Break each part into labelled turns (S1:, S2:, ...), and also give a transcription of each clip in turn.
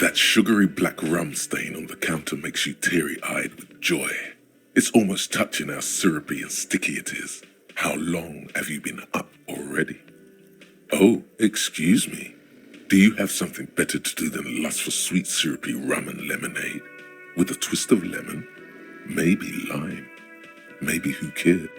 S1: That sugary black rum stain on the counter makes you teary-eyed with joy. It's almost touching how syrupy and sticky it is. How long have you been up already? Oh, excuse me. Do you have something better to do than lust for sweet syrupy rum and lemonade? With a twist of lemon? Maybe lime? Maybe who cares?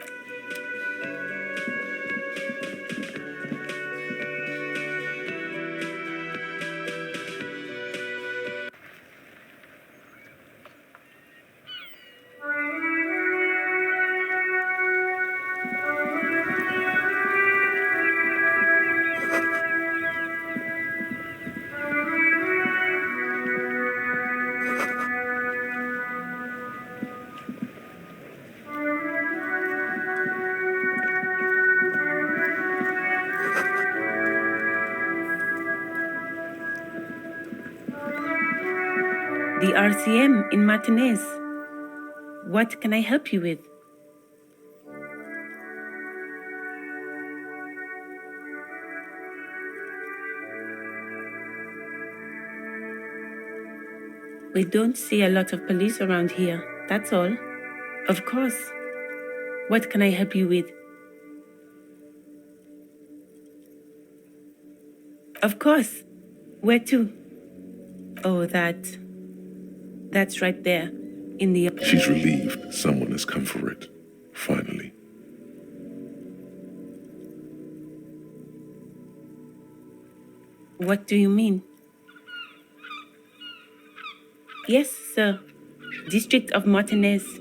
S2: The RCM in Martinez. What can I help you with? We don't see a lot of police around here, that's all. Of course. What can I help you with? Of course. Where to? Oh, that's right there, in the...
S1: She's relieved someone has come for it, finally.
S2: What do you mean? Yes, sir. District of Martinez.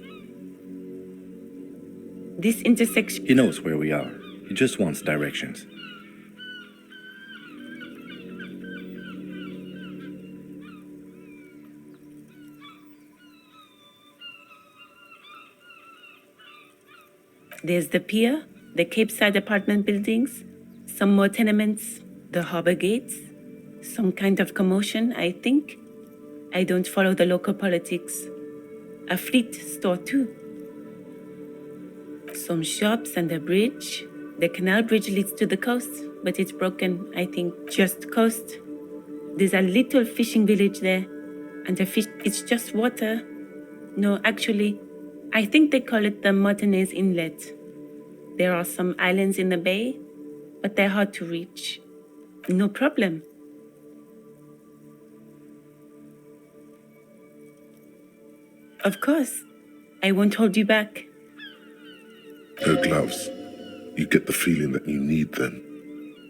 S2: This intersection...
S3: He knows where we are. He just wants directions.
S2: There's the pier, the Cape Side apartment buildings, some more tenements, the harbor gates, some kind of commotion, I think. I don't follow the local politics. A fleet store too. Some shops and a bridge. The canal bridge leads to the coast, but it's broken, I think. Just coast. There's a little fishing village there, and the fish, it's just water. No, actually, I think they call it the Martinez Inlet. There are some islands in the bay, but they're hard to reach. No problem. Of course. I won't hold you back.
S1: Her gloves. You get the feeling that you need them.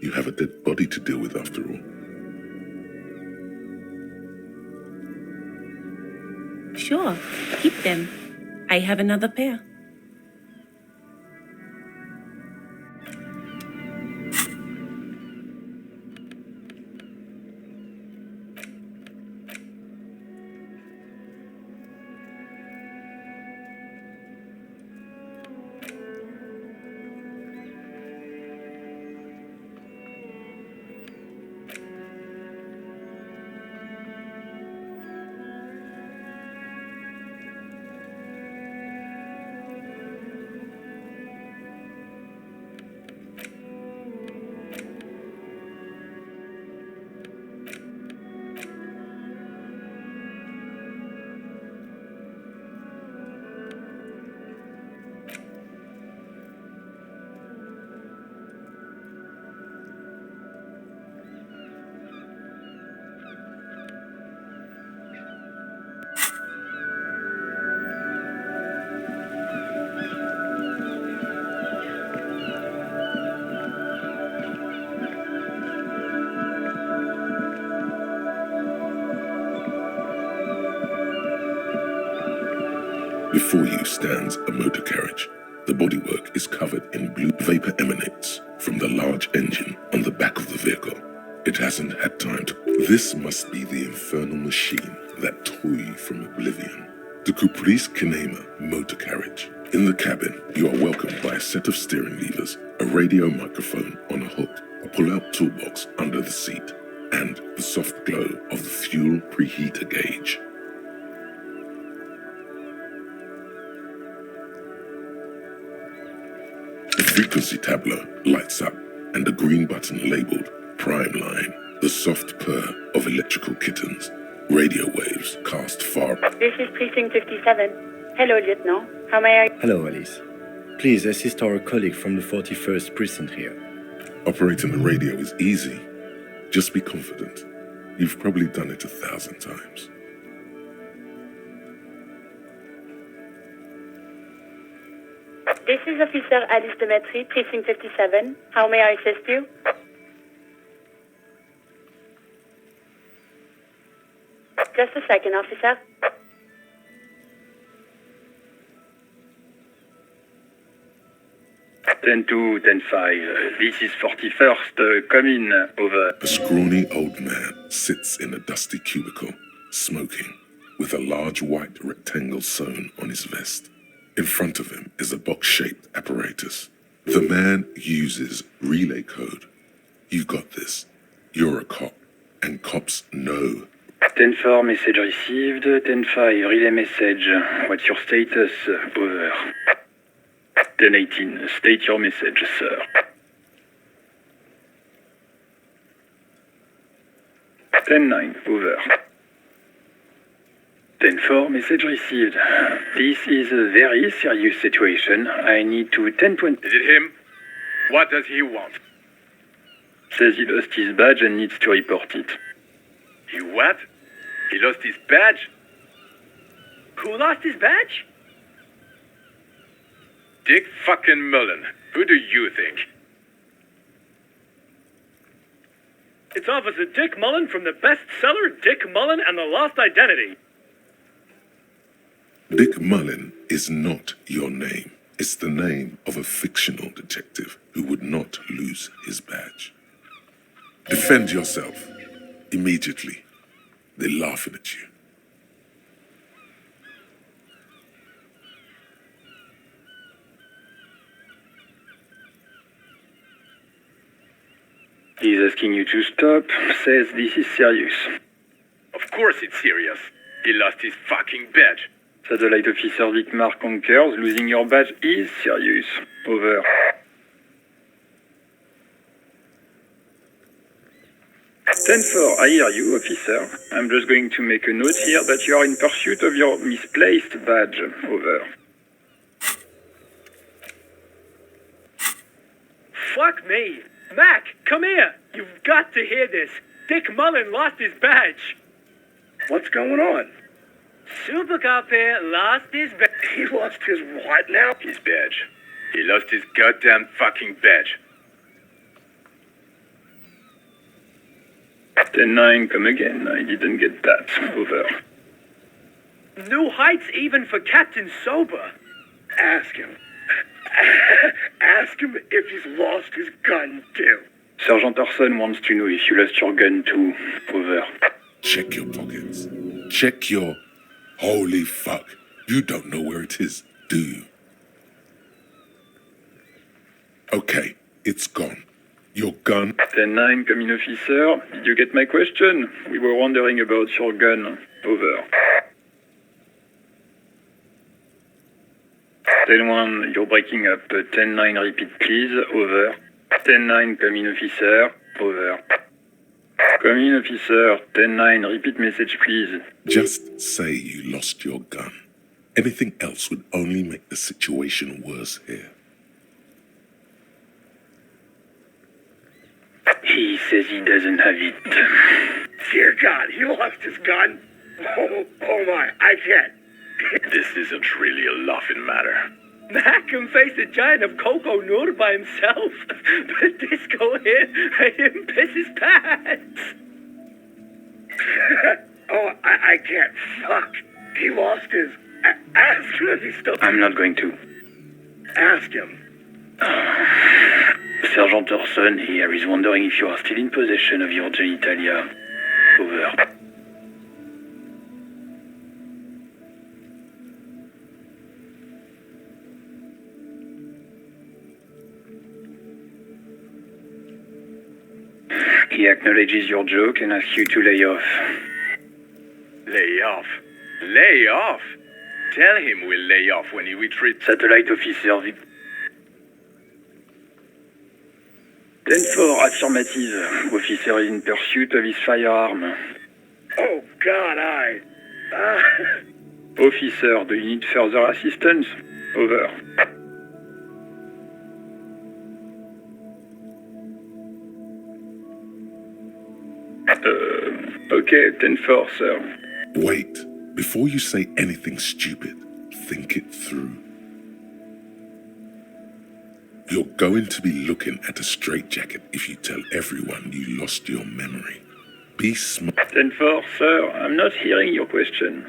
S1: You have a dead body to deal with after all.
S2: Sure, keep them. I have another pair.
S1: Before you stands a motor carriage. The bodywork is covered in blue. Vapor emanates from the large engine on the back of the vehicle. It hasn't had time to... This must be the infernal machine that tore you from oblivion. The Caprice Kinema motor carriage. In the cabin, you are welcomed by a set of steering levers, a radio microphone on a hook, a pull-out toolbox under the seat, and the soft glow of the fuel preheater gauge. The frequency tableau lights up, and the green button labeled Prime Line, the soft purr of electrical kittens, Radio waves cast far.
S2: This is Precinct 57. Hello, Lieutenant. How may I...
S3: Hello, Alice. Please assist our colleague from the 41st Precinct here.
S1: Operating the radio is easy. Just be confident. You've probably done it 1,000 times.
S2: This is Officer Alice Demetri, Precinct 57. How may I assist you? Just a second, officer.
S4: Ten 10-5. This is 41st. Come in. Over.
S1: A scrawny old man sits in a dusty cubicle, smoking, with a large white rectangle sewn on his vest. In front of him is a box-shaped apparatus. The man uses relay code. You got this. You're a cop, and cops know.
S4: 10-4, message received. 10-5, relay message. What's your status? Over. 10-18, state your message, sir. 10-9, over. 10-4, message received. This is a very serious situation. I need to 10-20.
S5: Is it him? What does he want?
S4: Says he lost his badge and needs to report it.
S5: He what? He lost his badge?
S6: Who lost his badge?
S5: Dick fucking Mullen. Who do you think?
S6: It's Officer Dick Mullen from the bestseller Dick Mullen and the Lost Identity.
S1: Dick Mullen is not your name. It's the name of a fictional detective who would not lose his badge. Defend yourself. Immediately. They're laughing at you.
S4: He's asking you to stop. Says this is serious.
S5: Of course it's serious. He lost his fucking badge.
S4: Satellite Officer Vicmar concurs. Losing your badge is serious. Over. 10-4, I hear you, officer. I'm just going to make a note here that you are in pursuit of your misplaced badge. Over.
S6: Fuck me. Mac, come here. You've got to hear this. Dick Mullen lost his badge.
S5: What's going on?
S6: Super Cop here lost his badge.
S5: He lost his what now? His badge. He lost his goddamn fucking badge.
S4: 10-9, come again. I didn't get that. Over.
S6: New heights even for Captain Sober.
S5: Ask him. Ask him if he's lost his gun too.
S4: Sergeant Orson wants to know if you lost your gun too. Over.
S1: Check your pockets. Check your... Holy fuck. You don't know where it is, do you? Okay, it's gone. Your gun...
S4: 10-9, come in, officer. Did you get my question? We were wondering about your gun. Over. 10-1, you're breaking up. 10-9, repeat, please. Over. 10-9, come in, officer. Over. Come in, officer. 10-9, repeat message, please.
S1: Just say you lost your gun. Anything else would only make the situation worse here.
S4: He says he doesn't have it.
S5: Dear God, he lost his gun. Oh my, I can't. This isn't really a laughing matter.
S6: Mac can face a giant of Coco Nur by himself, but Disco here made him piss his pants.
S5: Oh, I can't. Fuck. He lost his... Ask him if he's still...
S4: I'm not going to.
S5: Ask him.
S4: Sergeant Orson here is wondering if you are still in possession of your genitalia. Over. He acknowledges your joke and asks you to lay off.
S5: Lay off? Lay off? Tell him we'll lay off when he retreats.
S4: Satellite Officer Vic. 10-4, affirmative. Officer is in pursuit of his firearm.
S5: Oh, God,
S4: Officer, do you need further assistance? Over. Okay, 10-4, sir.
S1: Wait. Before you say anything stupid, think it through. You're going to be looking at a straitjacket if you tell everyone you lost your memory. Be smart.
S4: 10-4, sir. I'm not hearing your question.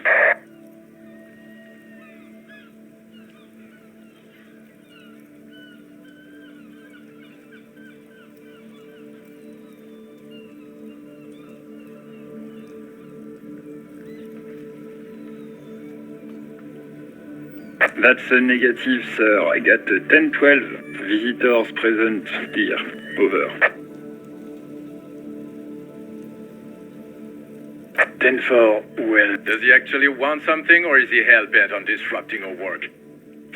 S4: That's a negative, sir. I got 10-12 visitors present here. Over. 10-4, well,
S7: Does he actually want something, or is he hell-bent on disrupting our work?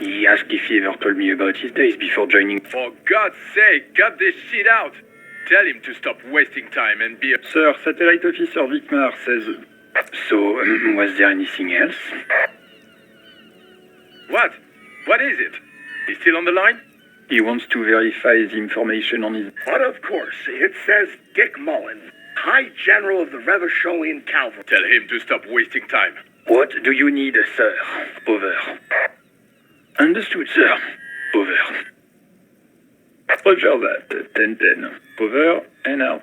S4: he asked if he ever told me about his days before joining.
S7: For God's sake, cut this shit out! Tell him to stop wasting time and be a...
S4: Sir, Satellite Officer Vikmar says... So, was there anything else?
S7: What? What is it? He's still on the line?
S4: He wants to verify the information on his...
S5: But of course, it says Dick Mullen, High General of the Revacholian Cavalry.
S7: Tell him to stop wasting time.
S4: What do you need, sir? Over. Understood, sir. Over. Roger that. 10-10. Over and out.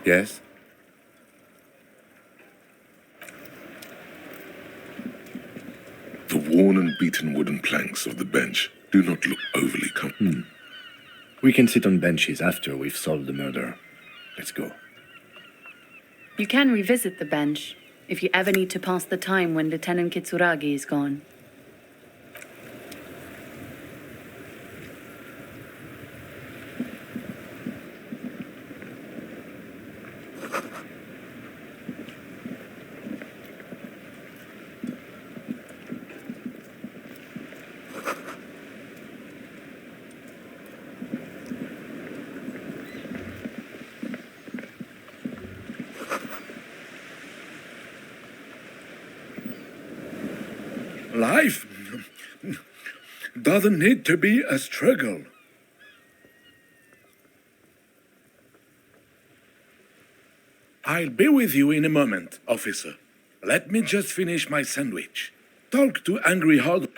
S3: Yes?
S1: The worn and beaten wooden planks of the bench do not look overly comfortable.
S3: We can sit on benches after we've solved the murder. Let's go.
S8: You can revisit the bench if you ever need to pass the time when Lieutenant Kitsuragi is gone.
S9: Life doesn't need to be a struggle. I'll be with you in a moment, officer. Let me just finish my sandwich. Talk to Angry Hog.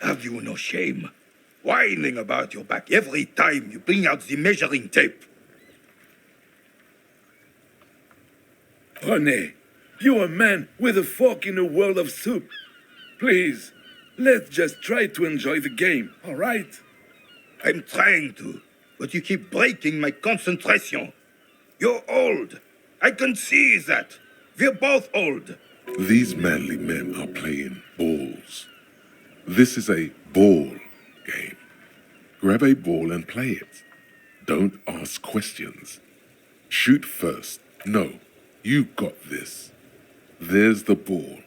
S10: Have you no shame? Whining about your back every time you bring out the measuring tape.
S9: René, you're a man with a fork in a world of soup. Please, let's just try to enjoy the game, all right?
S10: I'm trying to, but you keep breaking my concentration. You're old. I can see that. We're both old.
S1: These manly men are playing balls. This is a ball game. Grab a ball and play it. Don't ask questions. Shoot first. No, you got this. There's the ball.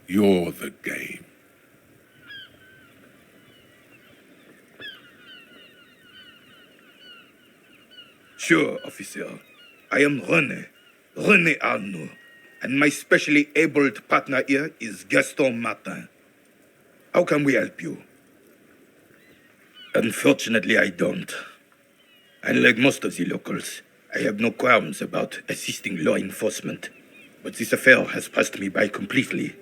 S1: You're the game.
S10: Sure, officer. I am René Arnaud, and my specially abled partner here is Gaston Martin. How can we help you? Unfortunately, I don't. Unlike most of the locals, I have no qualms about assisting law enforcement, but this affair has passed me by completely.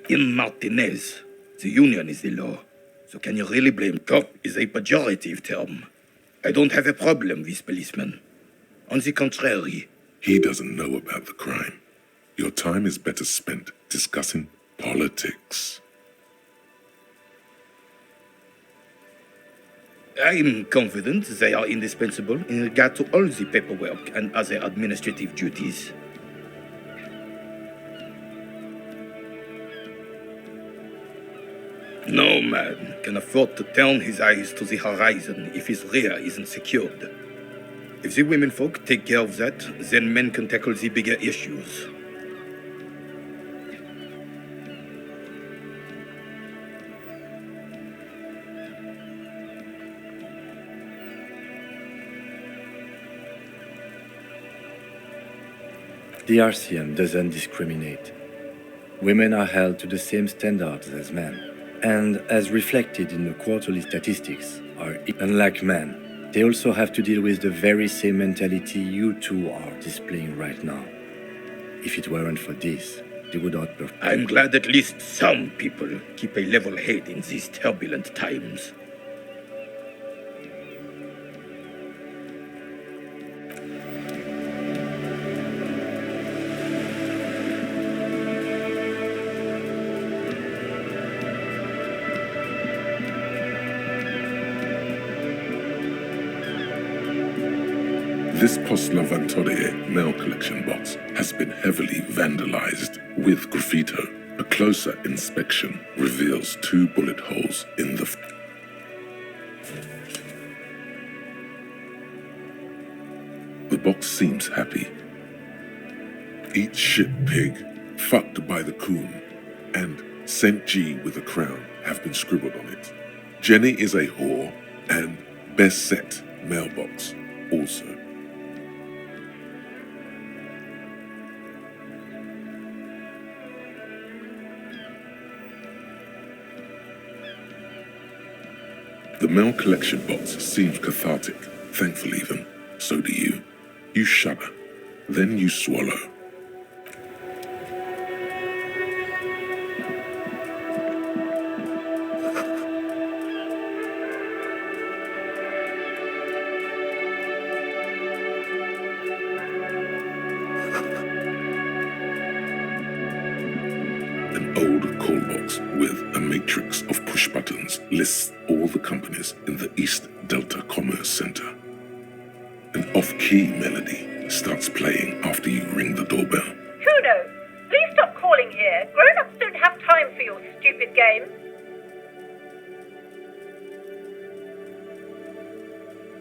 S10: In Martinez, the union is the law, so can you really blame cop is a pejorative term. I don't have a problem with policemen. On the contrary.
S1: He doesn't know about the crime. Your time is better spent discussing politics.
S10: I'm confident they are indispensable in regard to all the paperwork and other administrative duties. No man can afford to turn his eyes to the horizon if his rear isn't secured. If the womenfolk take care of that, then men can tackle the bigger issues.
S3: The RCM doesn't discriminate. Women are held to the same standards as men, and as reflected in the quarterly statistics, are unlike men. They also have to deal with the very same mentality you two are displaying right now. If it weren't for this, they would not perform.
S10: I'm glad at least some people keep a level head in these turbulent times.
S1: This Post Lavatorie mail collection box has been heavily vandalized with graffito. A closer inspection reveals 2 bullet holes in the The box seems happy. Eat shit, pig, fucked by the coon, and St. G with a crown have been scribbled on it. Jenny is a whore, and best set mailbox also. The mail collection box seems cathartic, thankful even. So do you. You shudder. Then you swallow. An old call box with a matrix of push buttons lists all the companies in the East Delta Commerce Center. An off-key melody starts playing after you ring the doorbell.
S11: Kuno, please stop calling here. Grown-ups don't have time for your stupid game.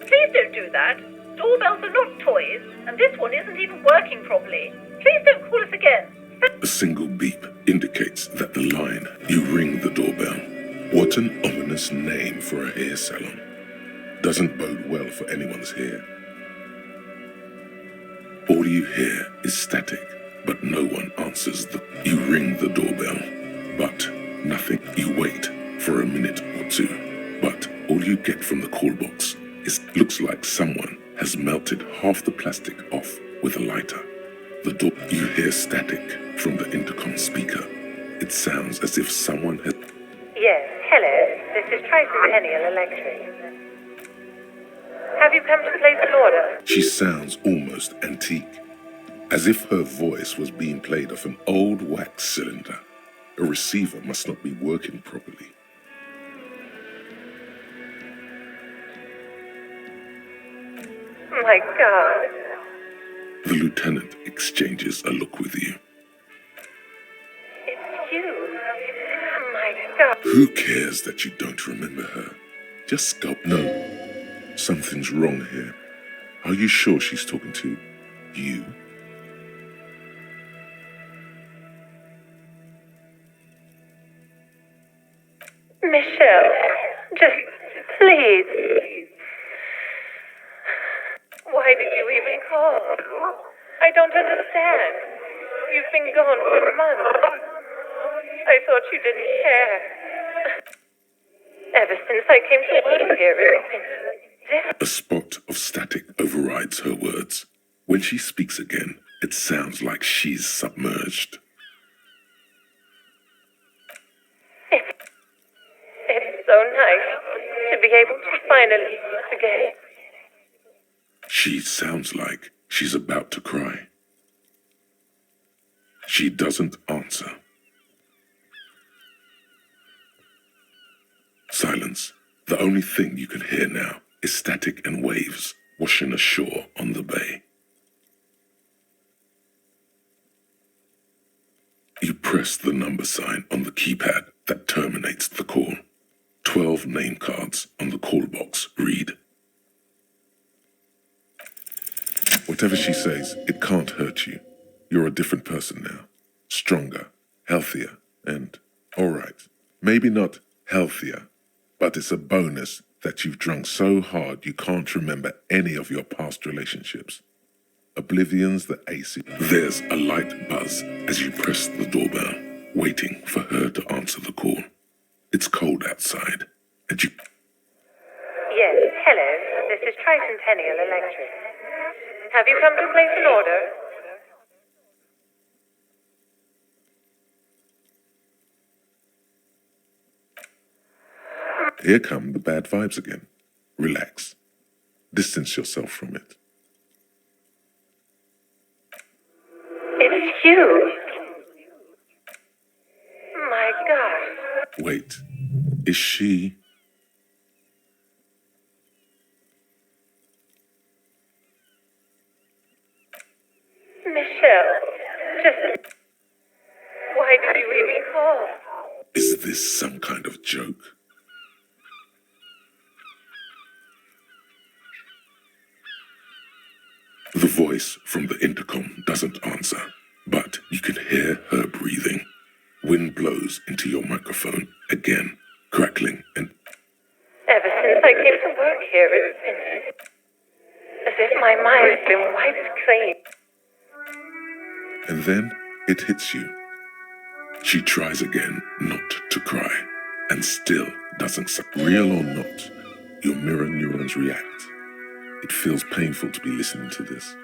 S11: Please don't do that. Doorbells are not toys, and this one isn't even working properly. Please don't call us again.
S1: A single beep indicates that the line, you ring the doorbell. What an ominous name for a hair salon. Doesn't bode well for anyone's hair. All you hear is static, but no one answers You ring the doorbell, but nothing. You wait for a minute or two, but all you get from the call box looks like someone has melted half the plastic off with a lighter. You hear static from the intercom speaker. It sounds as if someone had...
S11: Yes, hello. This is Tracy Peniel Electric. Have you come to place an order?
S1: She sounds almost antique, as if her voice was being played off an old wax cylinder. A receiver must not be working properly.
S11: My God.
S1: The lieutenant exchanges a look with you.
S11: It's you. My God.
S1: Who cares that you don't remember her? Just go. No. Something's wrong here. Are you sure she's talking to you?
S11: Michelle, just please. Why did you even call? I don't understand. You've been gone for months. I thought you didn't care. Ever since I came to work here, it's been this.
S1: A spot of static overrides her words. When she speaks again, it sounds like she's submerged.
S11: It's so nice to be able to finally meet again.
S1: She sounds like she's about to cry. She doesn't answer. Silence. The only thing you can hear now is static and waves washing ashore on the bay. You press the number sign on the keypad that terminates the call. 12 name cards on the call box read, "Whatever she says, it can't hurt you. You're a different person now. Stronger, healthier, and, all right, maybe not healthier, but it's a bonus that you've drunk so hard you can't remember any of your past relationships. Oblivion's the AC." There's a light buzz as you press the doorbell, waiting for her to answer the call. It's cold outside, and you...
S11: Yes, hello. This is Tricentennial Electric. Have you come to place an order?
S1: Here come the bad vibes again. Relax. Distance yourself from it.
S11: It's you. My God.
S1: Wait, is she...
S11: Michelle, just... Why did you even call?
S1: Is this some kind of joke? The voice from the intercom doesn't answer, but you can hear her breathing. Wind blows into your microphone, again, crackling and...
S11: Ever since I came to work here, it's been... as if my mind's been wiped clean.
S1: And then it hits you. She tries again not to cry, and still doesn't suck. Real or not, your mirror neurons react. It feels painful to be listening to this.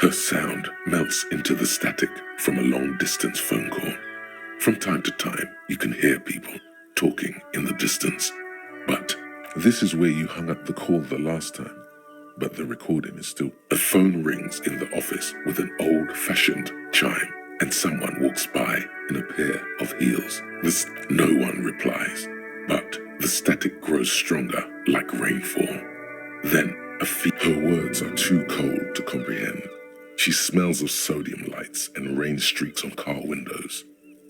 S1: Her sound melts into the static from a long-distance phone call. From time to time, you can hear people talking in the distance. But this is where you hung up the call the last time. But the recording is still... A phone rings in the office with an old-fashioned chime, and someone walks by in a pair of heels. No one replies, but the static grows stronger like rainfall. Then her words are too cold to comprehend. She smells of sodium lights and rain streaks on car windows.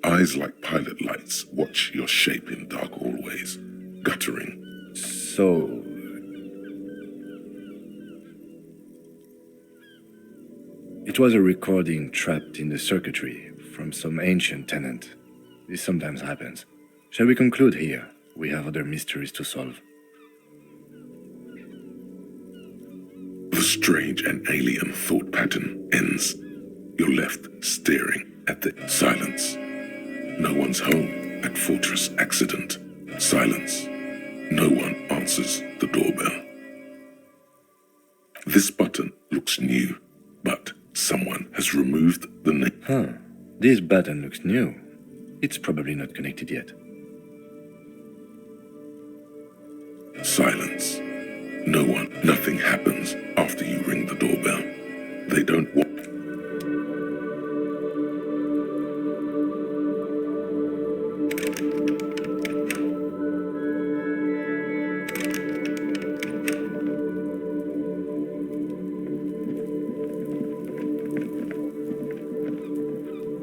S1: Eyes like pilot lights watch your shape in dark hallways, guttering.
S3: So... it was a recording trapped in the circuitry from some ancient tenant. This sometimes happens. Shall we conclude here? We have other mysteries to solve.
S1: The strange and alien thought pattern ends. You're left staring at the silence. No one's home at Fortress Accident. Silence. No one answers the doorbell. This button looks new, but someone has removed the name.
S3: This button looks new. It's probably not connected yet.
S1: Silence. No one. Nothing happens after you ring the doorbell. They don't want...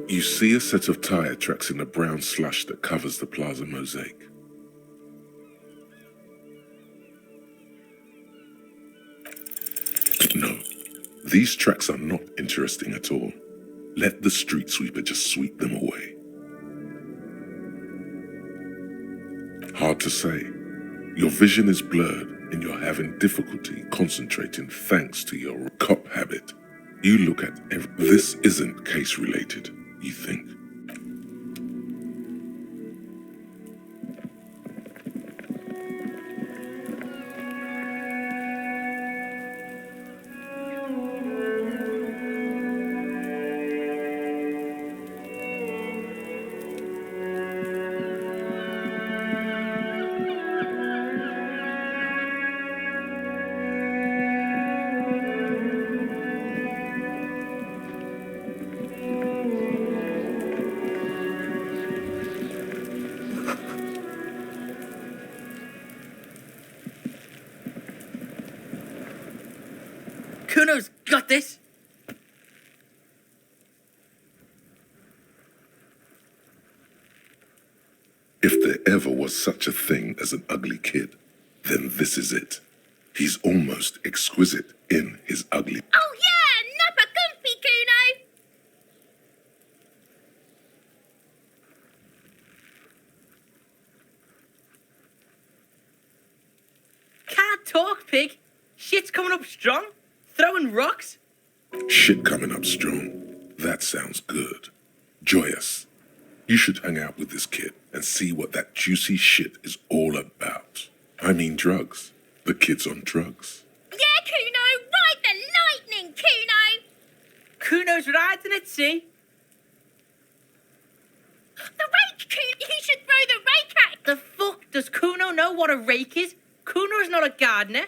S1: You see a set of tire tracks in the brown slush that covers the plaza mosaic. No, these tracks are not interesting at all. Let the street sweeper just sweep them away. Hard to say. Your vision is blurred and you're having difficulty concentrating thanks to your cop habit. You look at this isn't case related, you think.
S12: Kuno's got this!
S1: If there ever was such a thing as an ugly kid, then this is it. He's almost exquisite in his ugly.
S11: Oh yeah, nappa goofy, Kuno!
S6: Can't talk, pig. Shit's coming up strong. Throwing rocks.
S1: Shit coming up strong. That sounds good. Joyous. You should hang out with this kid and see what that juicy shit is all about. I mean drugs. The kid's on drugs.
S11: Yeah, Kuno, ride the lightning, Kuno!
S6: Kuno's riding it, see?
S11: The rake, Kuno! You should throw the rake at him!
S6: The fuck? Does Kuno know what a rake is? Kuno's not a gardener.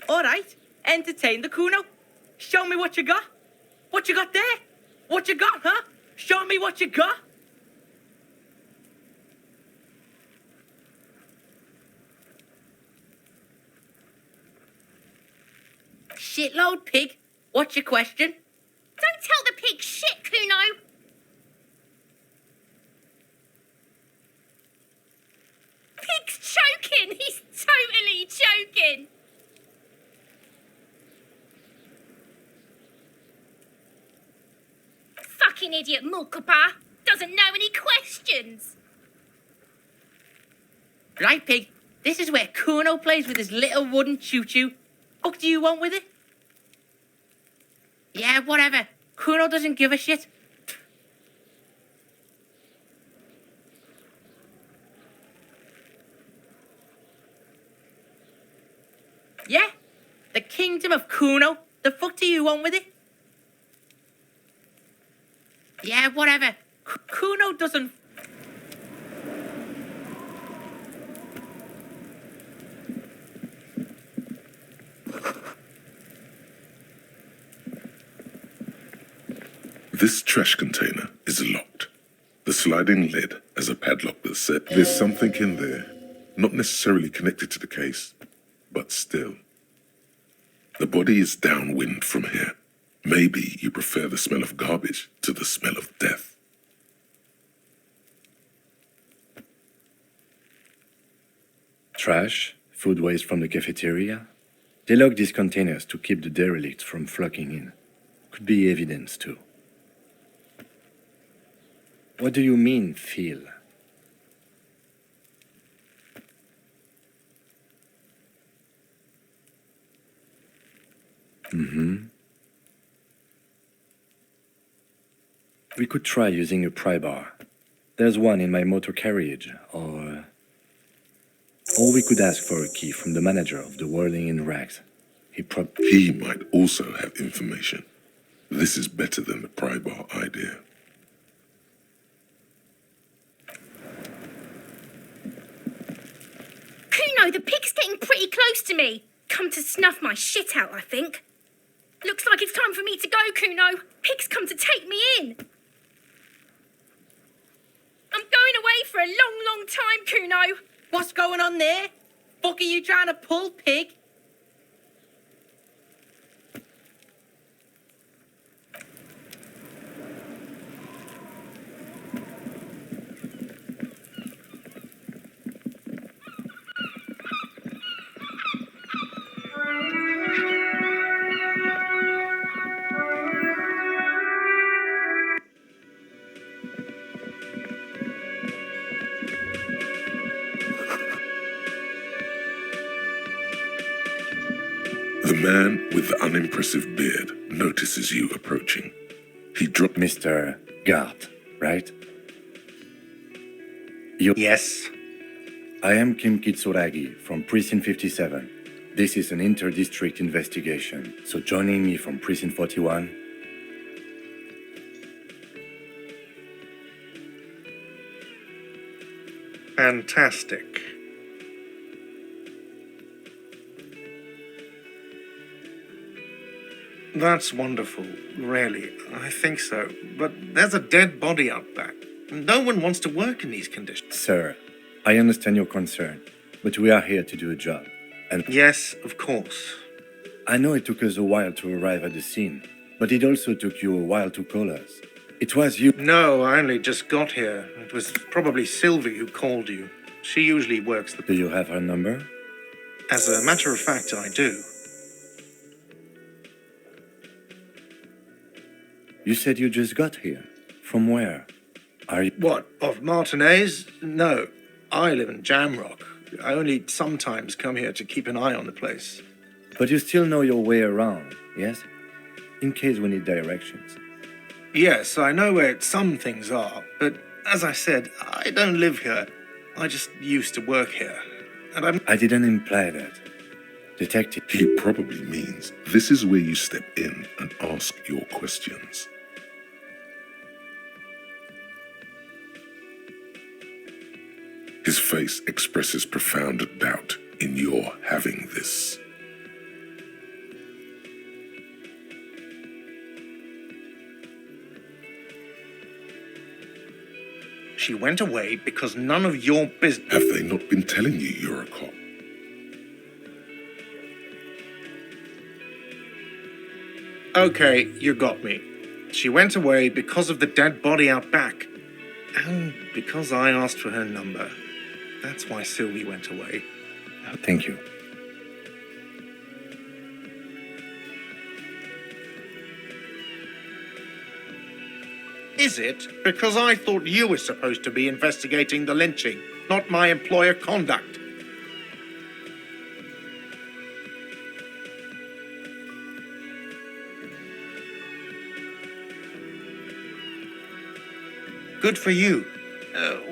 S6: All right, entertain the Kuno. Show me what you got. What you got there? What you got, huh? Show me what you got. Shitload, pig. What's your question?
S11: Don't tell the pig shit, Kuno! Pig's choking! He's totally choking! Fucking idiot Mulkapa! Doesn't know any questions!
S6: Right, pig. This is where Kuno plays with his little wooden choo-choo. What do you want with it? Yeah, whatever. Kuno doesn't give a shit. Yeah? The kingdom of Kuno? The fuck do you want with it? Yeah, whatever. Kuno doesn't...
S1: This trash container is locked. The sliding lid has a padlock that said there's something in there, not necessarily connected to the case, but still. The body is downwind from here. Maybe you prefer the smell of garbage to the smell of death.
S3: Trash, food waste from the cafeteria. They lock these containers to keep the derelicts from flocking in. Could be evidence too. What do you mean, feel? We could try using a pry bar. There's one in my motor carriage, or we could ask for a key from the manager of the Whirling in Rags.
S1: He might also have information. This is better than the pry bar idea.
S11: Kuno, the pig's getting pretty close to me. Come to snuff my shit out, I think. Looks like it's time for me to go, Kuno. Pig's come to take me in. I'm going away for a long, long time, Kuno.
S6: What's going on there? Fuck are you trying to pull, pig?
S1: The man with the unimpressive beard notices you approaching. He dropped...
S3: Mr. Gart, right?
S10: Yes.
S3: I am Kim Kitsuragi from Precinct 57. This is an inter-district investigation, so joining me from Precinct 41...
S10: Fantastic. That's wonderful, really. I think so. But there's a dead body out back. No one wants to work in these conditions.
S3: Sir, I understand your concern, but we are here to do a job. And
S10: yes, of course.
S3: I know it took us a while to arrive at the scene, but it also took you a while to call us. It was you.
S12: No, I only just got here. It was probably Sylvie who called you. She usually works the...
S3: Do you have her number?
S12: As a matter of fact, I do.
S3: You said you just got here. From where? Are you...
S12: What, of Martinez? No, I live in Jamrock. I only sometimes come here to keep an eye on the place.
S3: But you still know your way around, yes? In case we need directions.
S12: Yes, I know where some things are, but as I said, I don't live here. I just used to work here. And
S3: I didn't imply that. Detective.
S1: He probably means this is where you step in and ask your questions. His face expresses profound doubt in your having this.
S12: She went away because none of your business...
S1: Have they not been telling you you're a cop?
S12: Okay, you got me. She went away because of the dead body out back. And because I asked for her number. That's why Sylvie went away.
S3: Thank you.
S12: Is it? Because I thought you were supposed to be investigating the lynching, not my employer conduct. Good for you.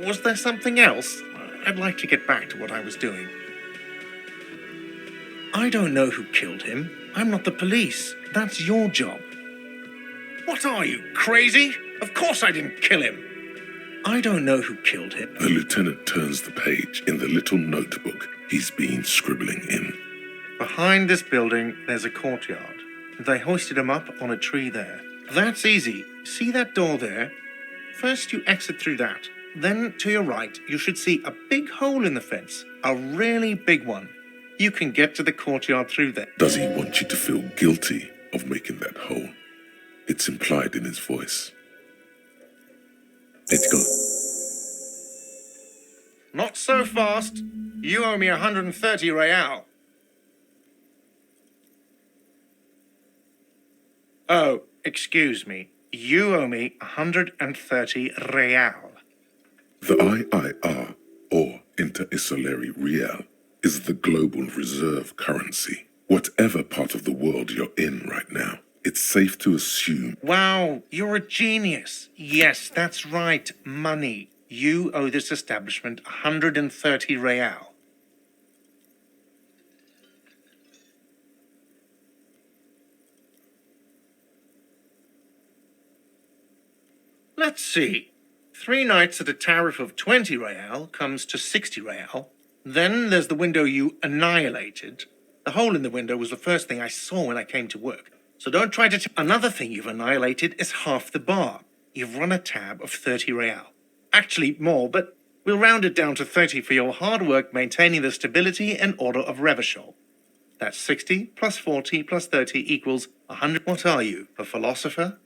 S12: Was there something else? I'd like to get back to what I was doing. I don't know who killed him. I'm not the police. That's your job. What are you, crazy? Of course I didn't kill him. I don't know who killed him.
S1: The lieutenant turns the page in the little notebook he's been scribbling in.
S12: Behind this building, there's a courtyard. They hoisted him up on a tree there. That's easy. See that door there? First you exit through that. Then to your right, you should see a big hole in the fence. A really big one. You can get to the courtyard through there.
S1: Does he want you to feel guilty of making that hole? It's implied in his voice.
S3: Let's go.
S12: Not so fast. You owe me 130 real. Oh, excuse me. You owe me 130 real.
S1: The IIR, or Inter-Isolary Real, is the global reserve currency. Whatever part of the world you're in right now, it's safe to assume...
S12: Wow, you're a genius. Yes, that's right, money. You owe this establishment 130 real. Let's see. 3 nights at a tariff of 20 real comes to 60 real. Then there's the window you annihilated. The hole in the window was the first thing I saw when I came to work. So don't try to... Another thing you've annihilated is half the bar. You've run a tab of 30 real. Actually, more, but we'll round it down to 30 for your hard work maintaining the stability and order of Revachol. That's 60 plus 40 plus 30 equals 100. What are you, a philosopher?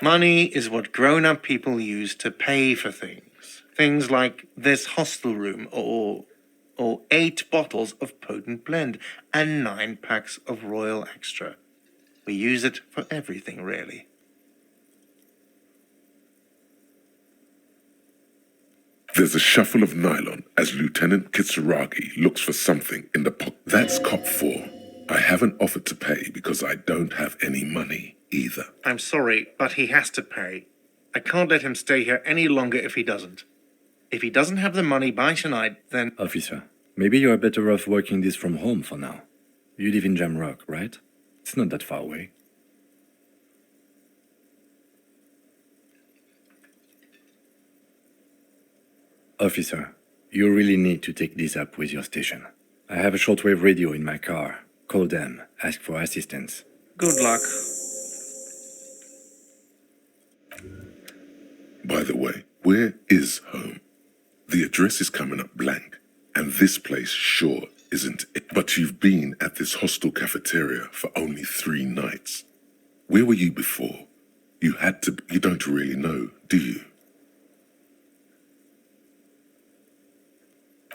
S12: Money is what grown-up people use to pay for things. Things like this hostel room or 8 bottles of potent blend and 9 packs of Royal Extra. We use it for everything, really.
S1: There's a shuffle of nylon as Lieutenant Kitsuragi looks for something in the pocket. That's cop 4. I haven't offered to pay because I don't have any money either.
S12: I'm sorry, but he has to pay. I can't let him stay here any longer if he doesn't. If he doesn't have the money by tonight, then...
S3: Officer, maybe you are better off working this from home for now. You live in Jamrock, right? It's not that far away. Officer, you really need to take this up with your station. I have a shortwave radio in my car. Call them, ask for assistance.
S12: Good luck.
S1: By the way, where is home? The address is coming up blank, and this place sure isn't it. But you've been at this hostel cafeteria for only 3 nights. Where were you before? You don't really know, do you?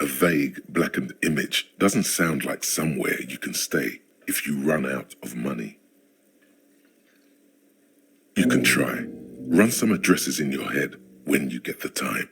S1: A vague, blackened image doesn't sound like somewhere you can stay if you run out of money. You can try. Run some addresses in your head when you get the time.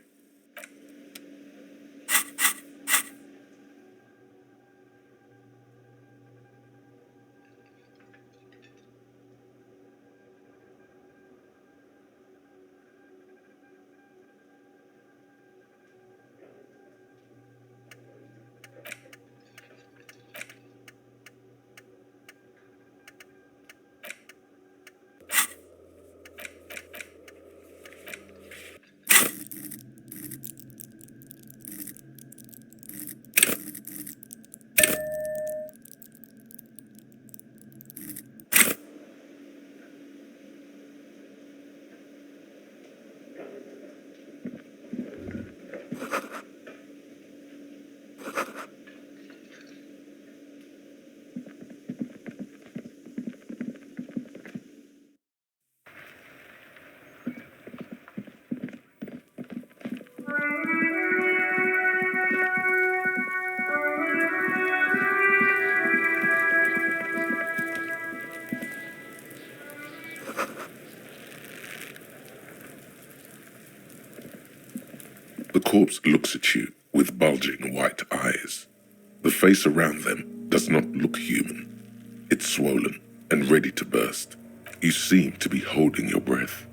S1: The corpse looks at you with bulging white eyes. The face around them does not look human. It's swollen and ready to burst. You seem to be holding your breath.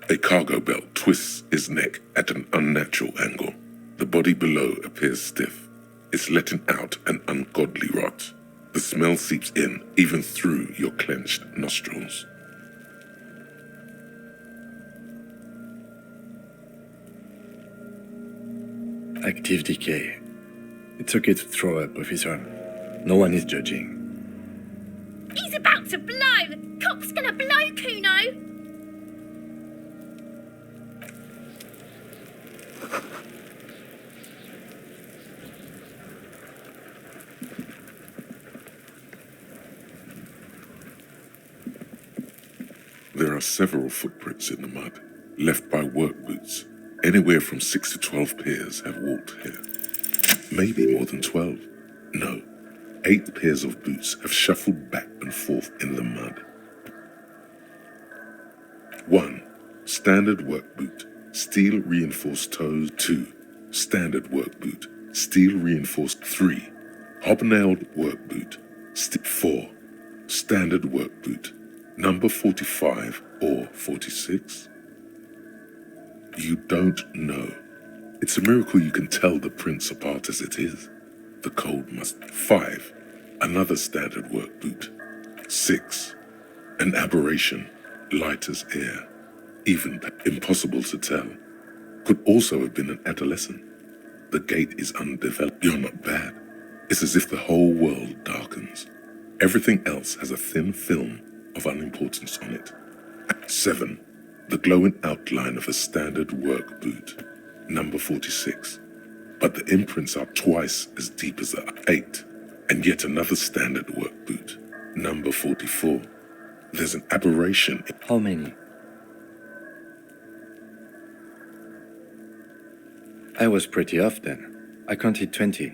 S1: A cargo belt twists his neck at an unnatural angle. The body below appears stiff. It's letting out an ungodly rot. The smell seeps in even through your clenched nostrils.
S3: Active decay. It's okay to throw up, officer. No one is judging.
S13: He's about to blow! The cop's gonna blow, Kuno!
S1: There are several footprints in the mud, left by work boots. Anywhere from 6 to 12 pairs have walked here. Maybe more than 12. No, 8 pairs of boots have shuffled back and forth in the mud. 1. Standard work boot, steel reinforced toes. 2. Standard work boot, steel reinforced. 3. Hobnailed work boot. 4. Standard work boot, number 45 or 46. You don't know. It's a miracle you can tell the prints apart as it is. The cold must. 5. Another standard work boot. 6. An aberration, light as air. Even impossible to tell. Could also have been an adolescent. The gait is undeveloped. You're not bad. It's as if the whole world darkens. Everything else has a thin film of unimportance on it. 7. The glowing outline of a standard work boot, number 46. But the imprints are twice as deep as the 8. And yet another standard work boot, number 44. There's an aberration.
S3: How many? I was pretty off then. I counted 20.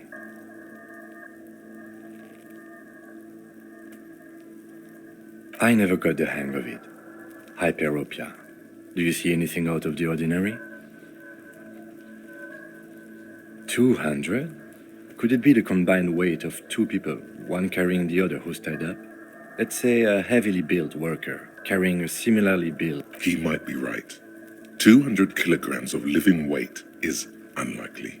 S3: I never got the hang of it. Hyperopia. Do you see anything out of the ordinary? 200? Could it be the combined weight of 2 people, one carrying the other who's tied up? Let's say a heavily built worker carrying a similarly built...
S1: He might be right. 200 kilograms of living weight is unlikely.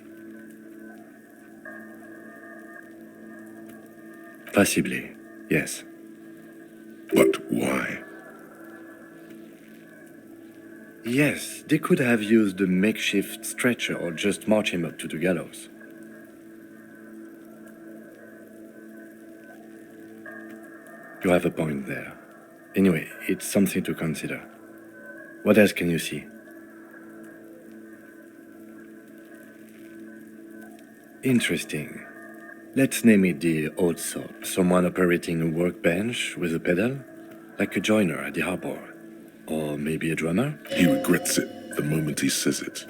S3: Possibly, yes.
S1: But why?
S3: Yes, they could have used a makeshift stretcher or just march him up to the gallows. You have a point there. Anyway, it's something to consider. What else can you see? Interesting. Let's name it the odd sort. Someone operating a workbench with a pedal, like a joiner at the harbor. Or maybe a drummer?
S1: He regrets it the moment he says it.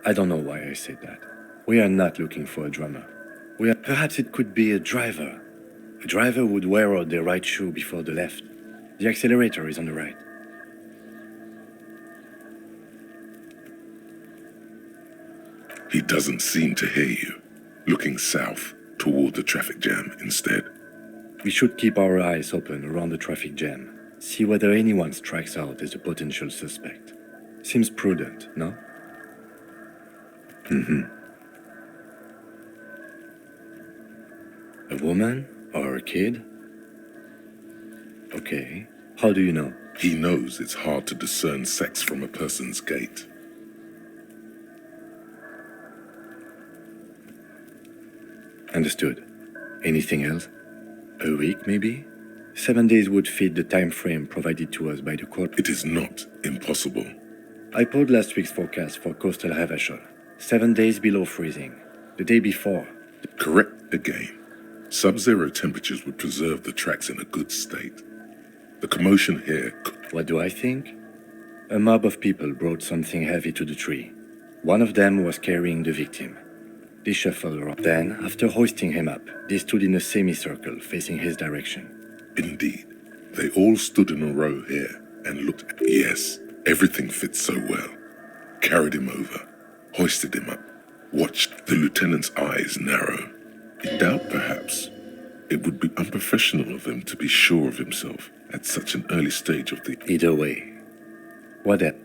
S3: I don't know why I said that. We are not looking for a drummer. Perhaps it could be a driver. A driver would wear out their right shoe before the left. The accelerator is on the right.
S1: He doesn't seem to hear you, looking south toward the traffic jam instead.
S3: We should keep our eyes open around the traffic jam. See whether anyone strikes out as a potential suspect. Seems prudent, no? A woman or a kid? Okay. How do you know?
S1: He knows it's hard to discern sex from a person's gait.
S3: Understood. Anything else? A week, maybe? 7 days would fit the time frame provided to us by the court.
S1: It is not impossible.
S3: I pulled last week's forecast for coastal Revachol. 7 days below freezing. The day before.
S1: Correct again. Sub-zero temperatures would preserve the tracks in a good state. The commotion here could...
S3: What do I think? A mob of people brought something heavy to the tree. One of them was carrying the victim. They shuffled around. Then, after hoisting him up, they stood in a semicircle facing his direction.
S1: Indeed. They all stood in a row here and looked at... Yes, everything fits so well. Carried him over, hoisted him up, watched the lieutenant's eyes narrow. In doubt, perhaps. It would be unprofessional of him to be sure of himself at such an early stage of the...
S3: Either way. What then?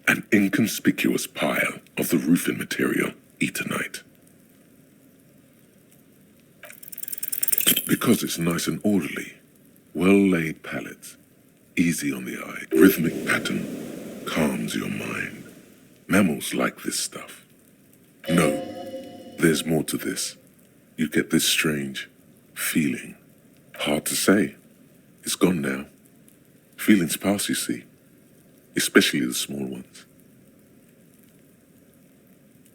S1: An inconspicuous pile of the roofing material, Eternite. Because it's nice and orderly, well-laid pallets, easy on the eye, rhythmic pattern, calms your mind. Mammals like this stuff. No, there's more to this. You get this strange feeling. Hard to say. It's gone now. Feelings pass, you see. Especially the small ones.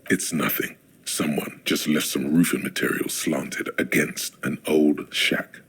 S1: It's nothing. Someone just left some roofing material slanted against an old shack.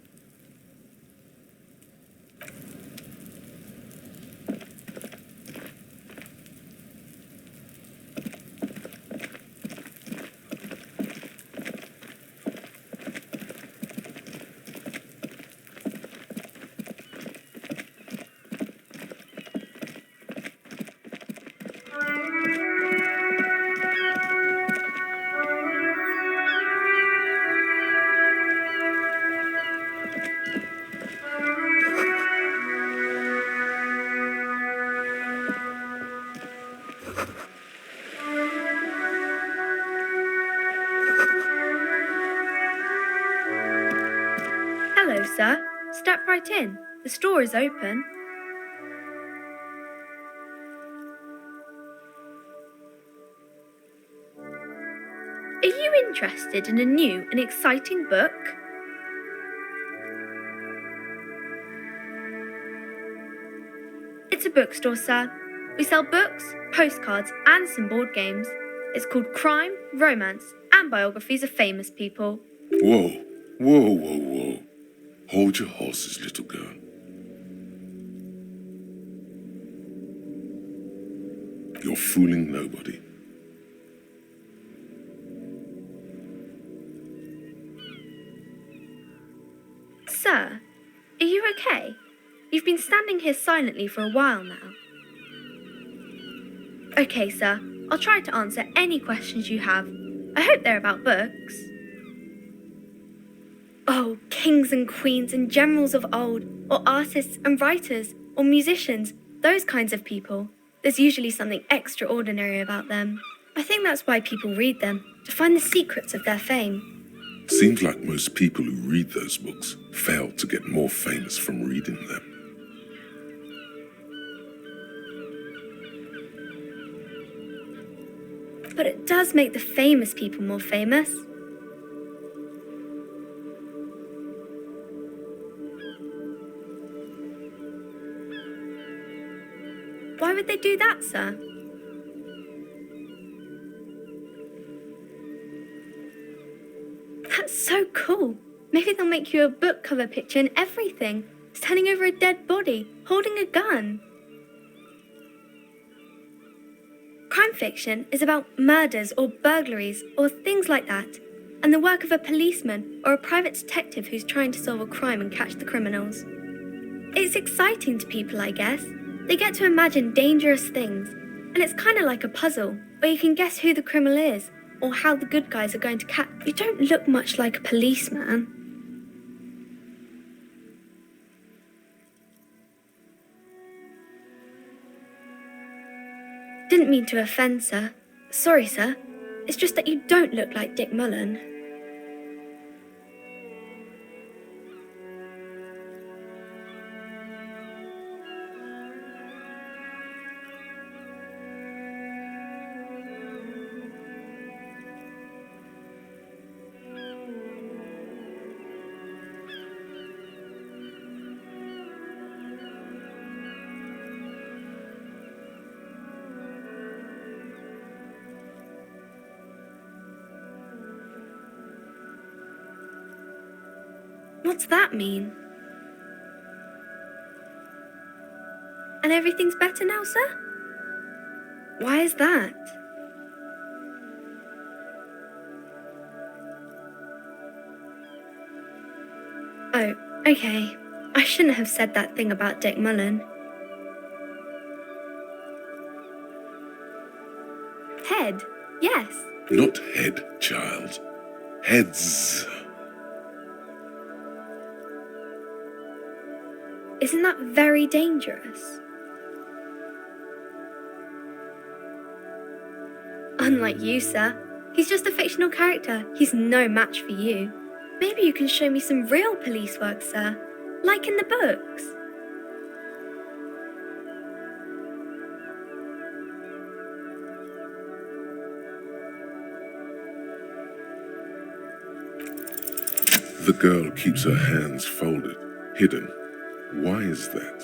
S14: Hello, sir. Step right in. The store is open. Are you interested in a new and exciting book? It's a bookstore, sir. We sell books, postcards, and some board games. It's called Crime, Romance, and Biographies of Famous People.
S1: Whoa, whoa, whoa, whoa. Hold your horses, little girl. You're fooling nobody.
S14: Sir, are you okay? You've been standing here silently for a while now. Okay, sir, I'll try to answer any questions you have. I hope they're about books. Oh, kings and queens and generals of old, or artists and writers, or musicians, those kinds of people. There's usually something extraordinary about them. I think that's why people read them, to find the secrets of their fame.
S1: Seems like most people who read those books fail to get more famous from reading them.
S14: But it does make the famous people more famous. Why would they do that, sir? That's so cool. Maybe they'll make you a book cover picture and everything, standing over a dead body, holding a gun. Crime fiction is about murders or burglaries or things like that, and the work of a policeman or a private detective who's trying to solve a crime and catch the criminals. It's exciting to people, I guess. They get to imagine dangerous things, and it's kind of like a puzzle, where you can guess who the criminal is, or how the good guys are going to catch. You don't look much like a policeman. Didn't mean to offend, sir. Sorry, sir. It's just that you don't look like Dick Mullen. What's that mean? And everything's better now, sir? Why is that? Oh, okay. I shouldn't have said that thing about Dick Mullen. Head, yes.
S1: Not head, child. Heads.
S14: Isn't that very dangerous? Unlike you, sir. He's just a fictional character. He's no match for you. Maybe you can show me some real police work, sir. Like in the books.
S1: The girl keeps her hands folded, hidden. Why is that?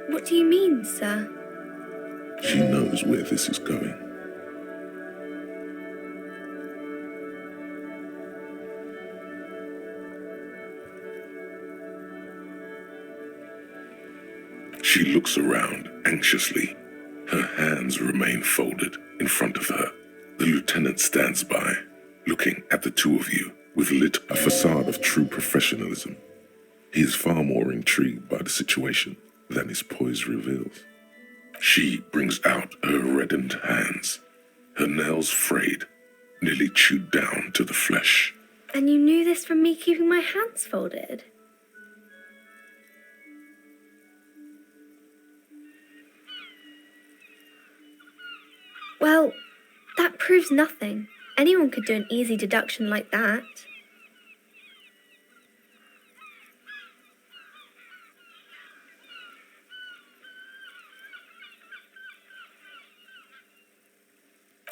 S14: What do you mean, sir?
S1: She knows where this is going. She looks around anxiously. Her hands remain folded in front of her. The lieutenant stands by, looking at the two of you with a facade of true professionalism. He is far more intrigued by the situation than his poise reveals. She brings out her reddened hands, her nails frayed, nearly chewed down to the flesh.
S14: And you knew this from me keeping my hands folded? Well, that proves nothing. Anyone could do an easy deduction like that.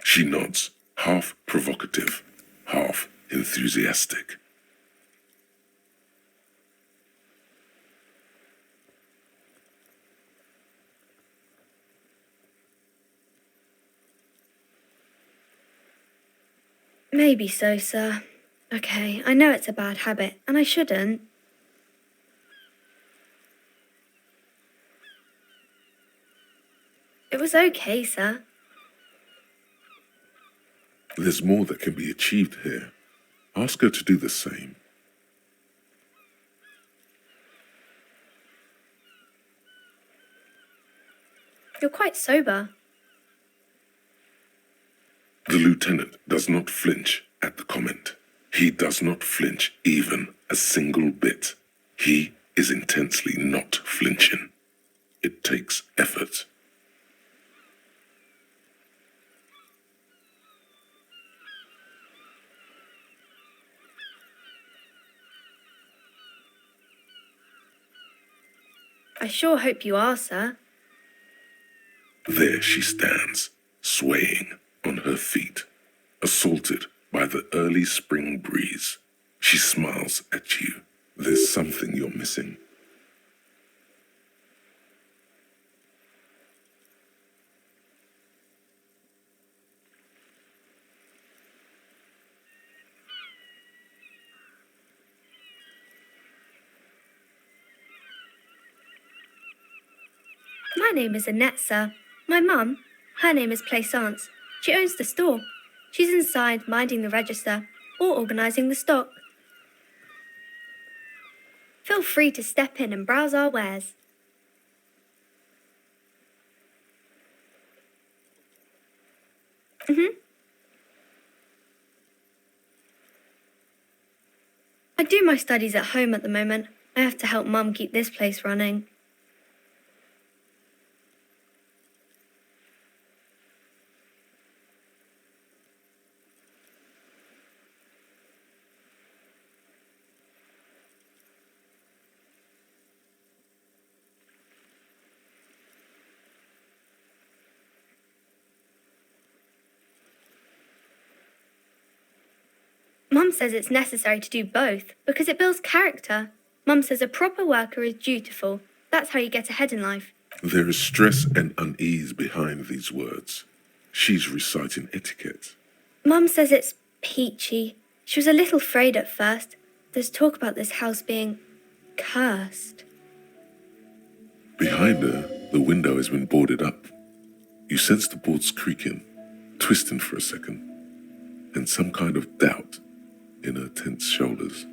S1: She nods, half provocative, half enthusiastic.
S14: Maybe so, sir. Okay, I know it's a bad habit, and I shouldn't. It was okay, sir.
S1: There's more that can be achieved here. Ask her to do the same.
S14: You're quite sober.
S1: lieutenant does not flinch at the comment. He does not flinch even a single bit. He is intensely not flinching. It takes effort.
S14: I sure hope you are, sir.
S1: There she stands, swaying on her feet, assaulted by the early spring breeze. She smiles at you. There's something you're missing.
S14: My name is Annette, sir. My mum, her name is Plaisance. She owns the store. She's inside minding the register or organising the stock. Feel free to step in and browse our wares. I do my studies at home at the moment. I have to help Mum keep this place running. Mum says it's necessary to do both because it builds character. Mum says a proper worker is dutiful. That's how you get ahead in life.
S1: There is stress and unease behind these words. She's reciting etiquette.
S14: Mum says it's peachy. She was a little afraid at first. There's talk about this house being cursed.
S1: Behind her, the window has been boarded up. You sense the boards creaking, twisting for a second, and some kind of doubt in her tense shoulders.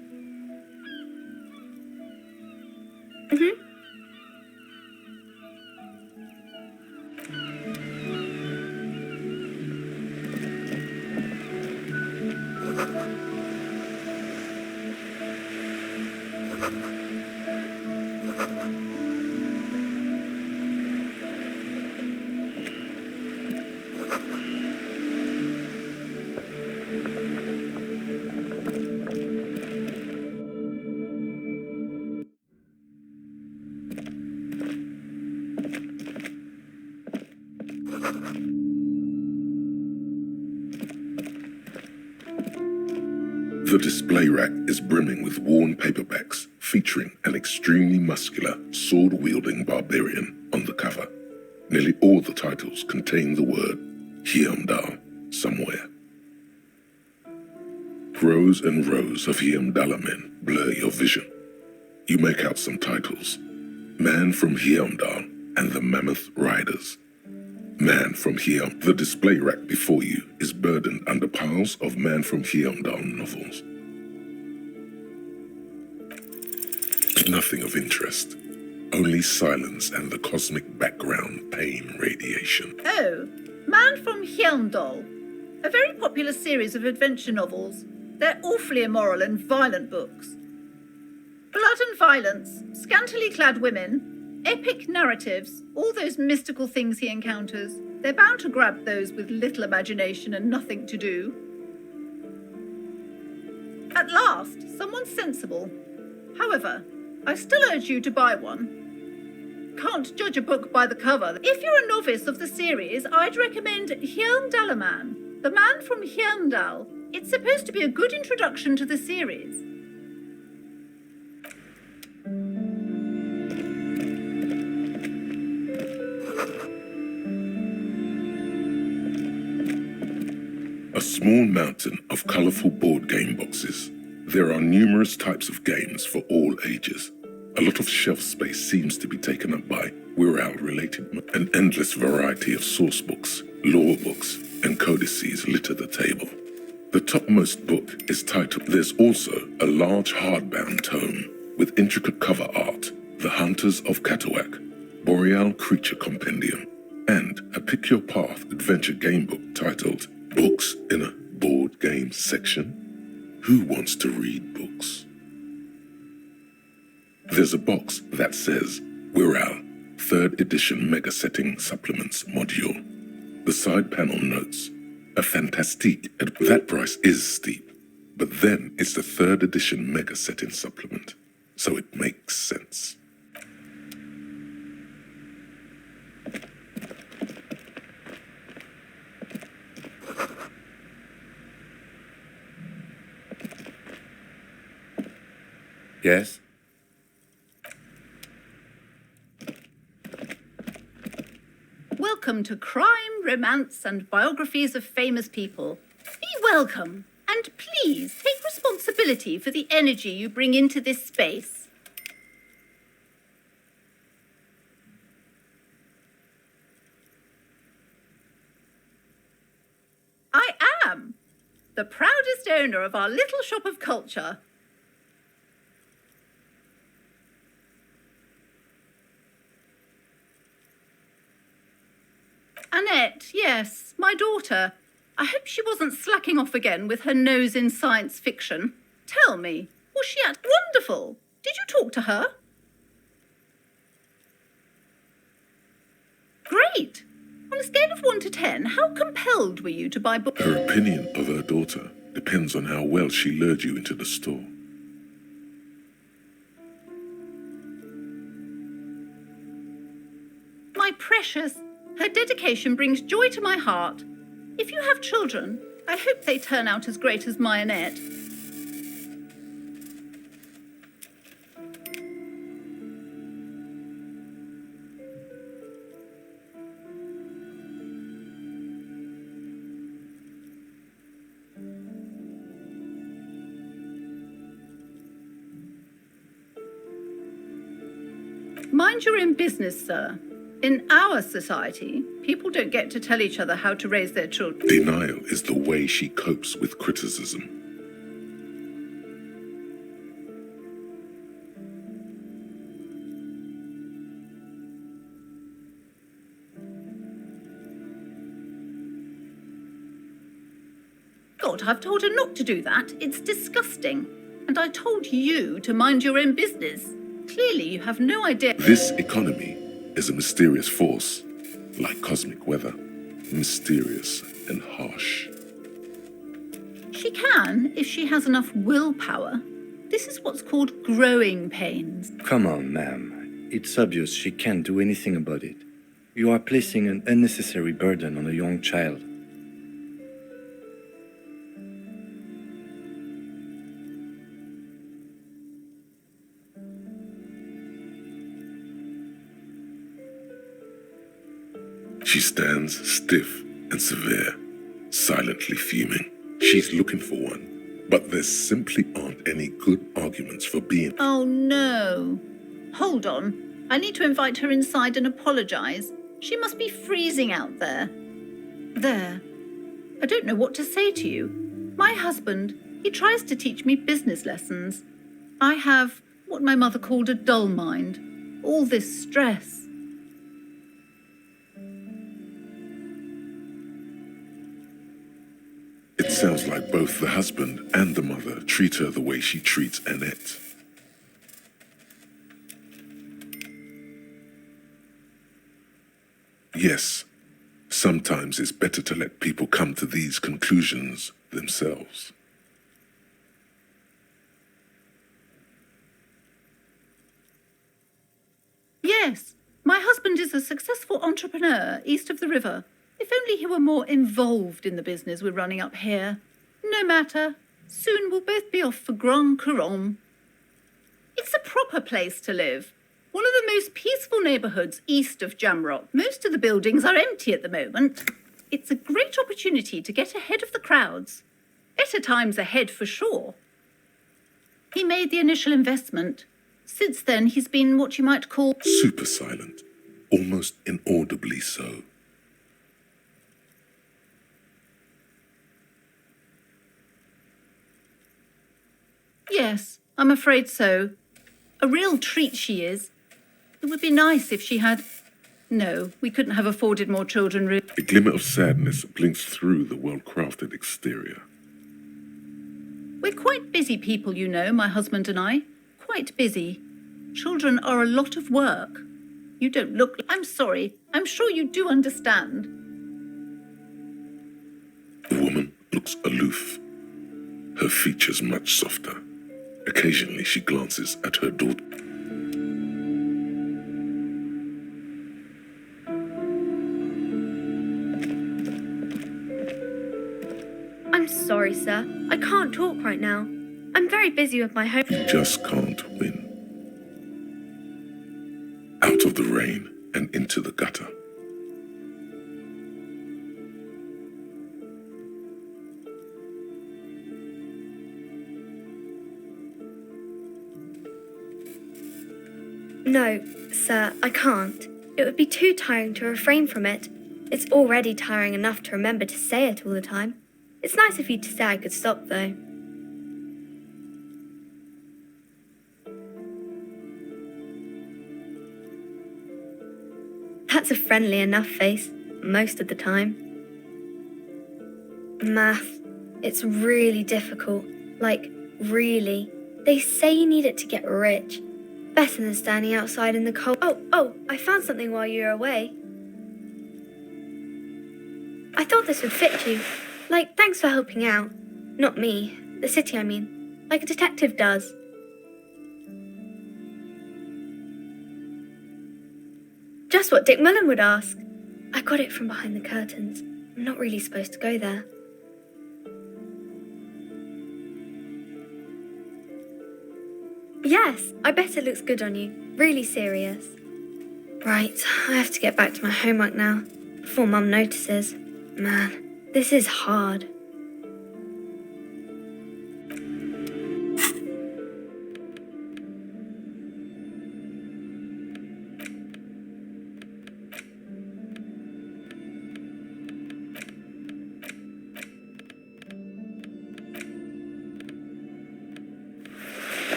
S1: The display rack is brimming with worn paperbacks featuring an extremely muscular, sword-wielding barbarian on the cover. Nearly all the titles contain the word Heimdall somewhere. Rows and rows of Heimdall men blur your vision. You make out some titles. Man from Heimdall and the Mammoth Riders. Man from Heimdall. The display rack before you is burdened under piles of Man from Heimdall novels. Nothing of interest. Only silence and the cosmic background pain radiation.
S15: Oh, Man from Heimdall. A very popular series of adventure novels. They're awfully immoral and violent books. Blood and violence, scantily clad women, epic narratives, all those mystical things he encounters. They're bound to grab those with little imagination and nothing to do. At last, someone sensible. However, I still urge you to buy one. Can't judge a book by the cover. If you're a novice of the series, I'd recommend Heimdallaman, the Man from Heimdall. It's supposed to be a good introduction to the series.
S1: A small mountain of colorful board game boxes. There are numerous types of games for all ages. A lot of shelf space seems to be taken up by Wirral-related. An endless variety of source books, lore books, and codices litter the table. The topmost book is titled. There's also a large hardbound tome with intricate cover art, The Hunters of Katawak, Boreal Creature Compendium, and a Pick Your Path adventure game book titled Books in a board game section? Who wants to read books? There's a box that says Wirral 3rd edition Mega Setting Supplements Module. The side panel notes, a fantastique. That price is steep, but then it's the 3rd edition Mega Setting Supplement, so it makes sense.
S3: Yes?
S15: Welcome to Crime, Romance, and Biographies of Famous People. Be welcome, and please take responsibility for the energy you bring into this space. I am the proudest owner of our little shop of culture. Annette, yes, my daughter. I hope she wasn't slacking off again with her nose in science fiction. Tell me, was she wonderful? Did you talk to her? Great. On a scale of 1 to 10, how compelled were you to buy books?
S1: Her opinion of her daughter depends on how well she lured you into the store.
S15: My precious, her dedication brings joy to my heart. If you have children, I hope they turn out as great as my Annette. Mind your own business, sir. In our society, people don't get to tell each other how to raise their children.
S1: Denial is the way she copes with criticism.
S15: God, I've told her not to do that. It's disgusting. And I told you to mind your own business. Clearly, you have no idea.
S1: This economy is a mysterious force, like cosmic weather, mysterious and harsh.
S15: She can, if she has enough willpower. This is what's called growing pains.
S3: Come on, ma'am. It's obvious she can't do anything about it. You are placing an unnecessary burden on a young child.
S1: She stands stiff and severe, silently fuming. She's looking for one, but there simply aren't any good arguments for being.
S15: Oh no. Hold on. I need to invite her inside and apologize. She must be freezing out there. There. I don't know what to say to you. My husband, he tries to teach me business lessons. I have what my mother called a dull mind. All this stress.
S1: It sounds like both the husband and the mother treat her the way she treats Annette. Yes, sometimes it's better to let people come to these conclusions themselves.
S15: Yes, my husband is a successful entrepreneur east of the river. If only he were more involved in the business we're running up here. No matter. Soon we'll both be off for Grand Couronne. It's a proper place to live. One of the most peaceful neighbourhoods east of Jamrock. Most of the buildings are empty at the moment. It's a great opportunity to get ahead of the crowds. Better times ahead for sure. He made the initial investment. Since then, he's been what you might call...
S1: super silent, almost inaudibly so.
S15: Yes, I'm afraid so. A real treat she is. It would be nice if she had... No, we couldn't have afforded more children.
S1: A glimmer of sadness blinks through the well-crafted exterior.
S15: We're quite busy people, you know, my husband and I. Quite busy. Children are a lot of work. You don't look... I'm sorry. I'm sure you do understand.
S1: The woman looks aloof, her features much softer. Occasionally she glances at her daughter.
S14: I'm sorry, sir. I can't talk right now. I'm very busy with my home.
S1: You just can't win. Out of the rain and into the gutter.
S14: No, sir, I can't. It would be too tiring to refrain from it. It's already tiring enough to remember to say it all the time. It's nice of you to say I could stop, though. That's a friendly enough face, most of the time. Math. It's really difficult. Like, really. They say you need it to get rich. Better than standing outside in the cold. Oh, I found something while you were away. I thought this would fit you. Like, thanks for helping out. Not me. The city, I mean. Like a detective does. Just what Dick Mullen would ask. I got it from behind the curtains. I'm not really supposed to go there. Yes, I bet it looks good on you. Really serious. Right, I have to get back to my homework now, before Mum notices. Man, this is hard.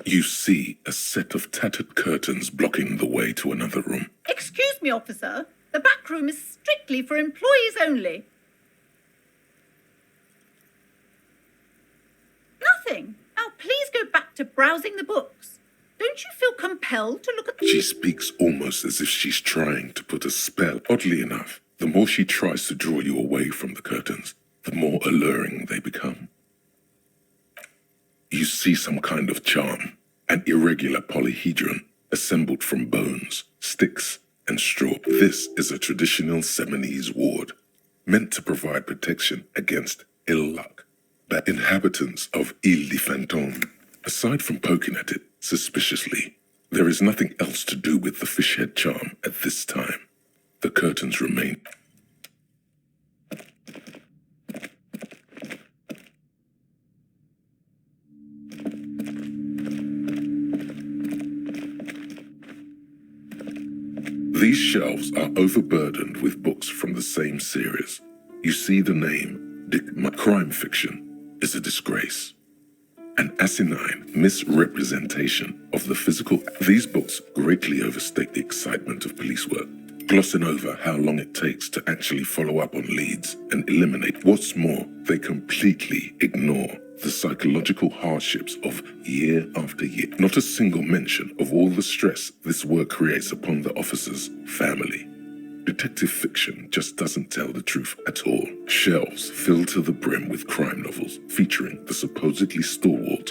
S1: You see a set of tattered curtains blocking the way to another room.
S15: Excuse me, officer. The back room is strictly for employees only. Nothing. Now, please go back to browsing the books. Don't you feel compelled to look at...
S1: She speaks almost as if she's trying to put a spell. Oddly enough, the more she tries to draw you away from the curtains, the more alluring they become. You see some kind of charm, an irregular polyhedron assembled from bones, sticks, and straw. This is a traditional Seminese ward, meant to provide protection against ill luck. But inhabitants of Ile de Fantôme, aside from poking at it suspiciously, there is nothing else to do with the fishhead charm at this time. The curtains remain. These shelves are overburdened with books from the same series. You see the name, crime fiction is a disgrace. An asinine misrepresentation of the physical. These books greatly overstate the excitement of police work, glossing over how long it takes to actually follow up on leads and eliminate. What's more, they completely ignore the psychological hardships of year after year. Not a single mention of all the stress this work creates upon the officer's family. Detective fiction just doesn't tell the truth at all. Shelves filled to the brim with crime novels featuring the supposedly stalwart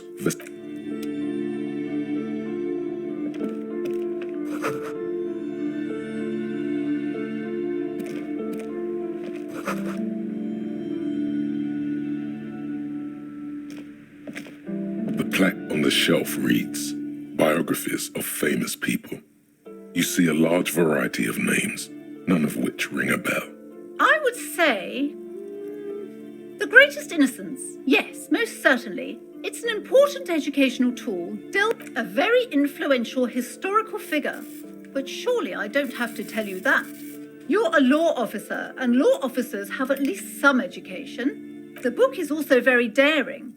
S1: The plaque on the shelf reads, "Biographies of famous people." You see a large variety of names, none of which ring a bell.
S15: I would say... The Greatest Innocence. Yes, most certainly. It's an important educational tool. Still, a very influential historical figure. but surely I don't have to tell you that. You're a law officer, and law officers have at least some education. The book is also very daring.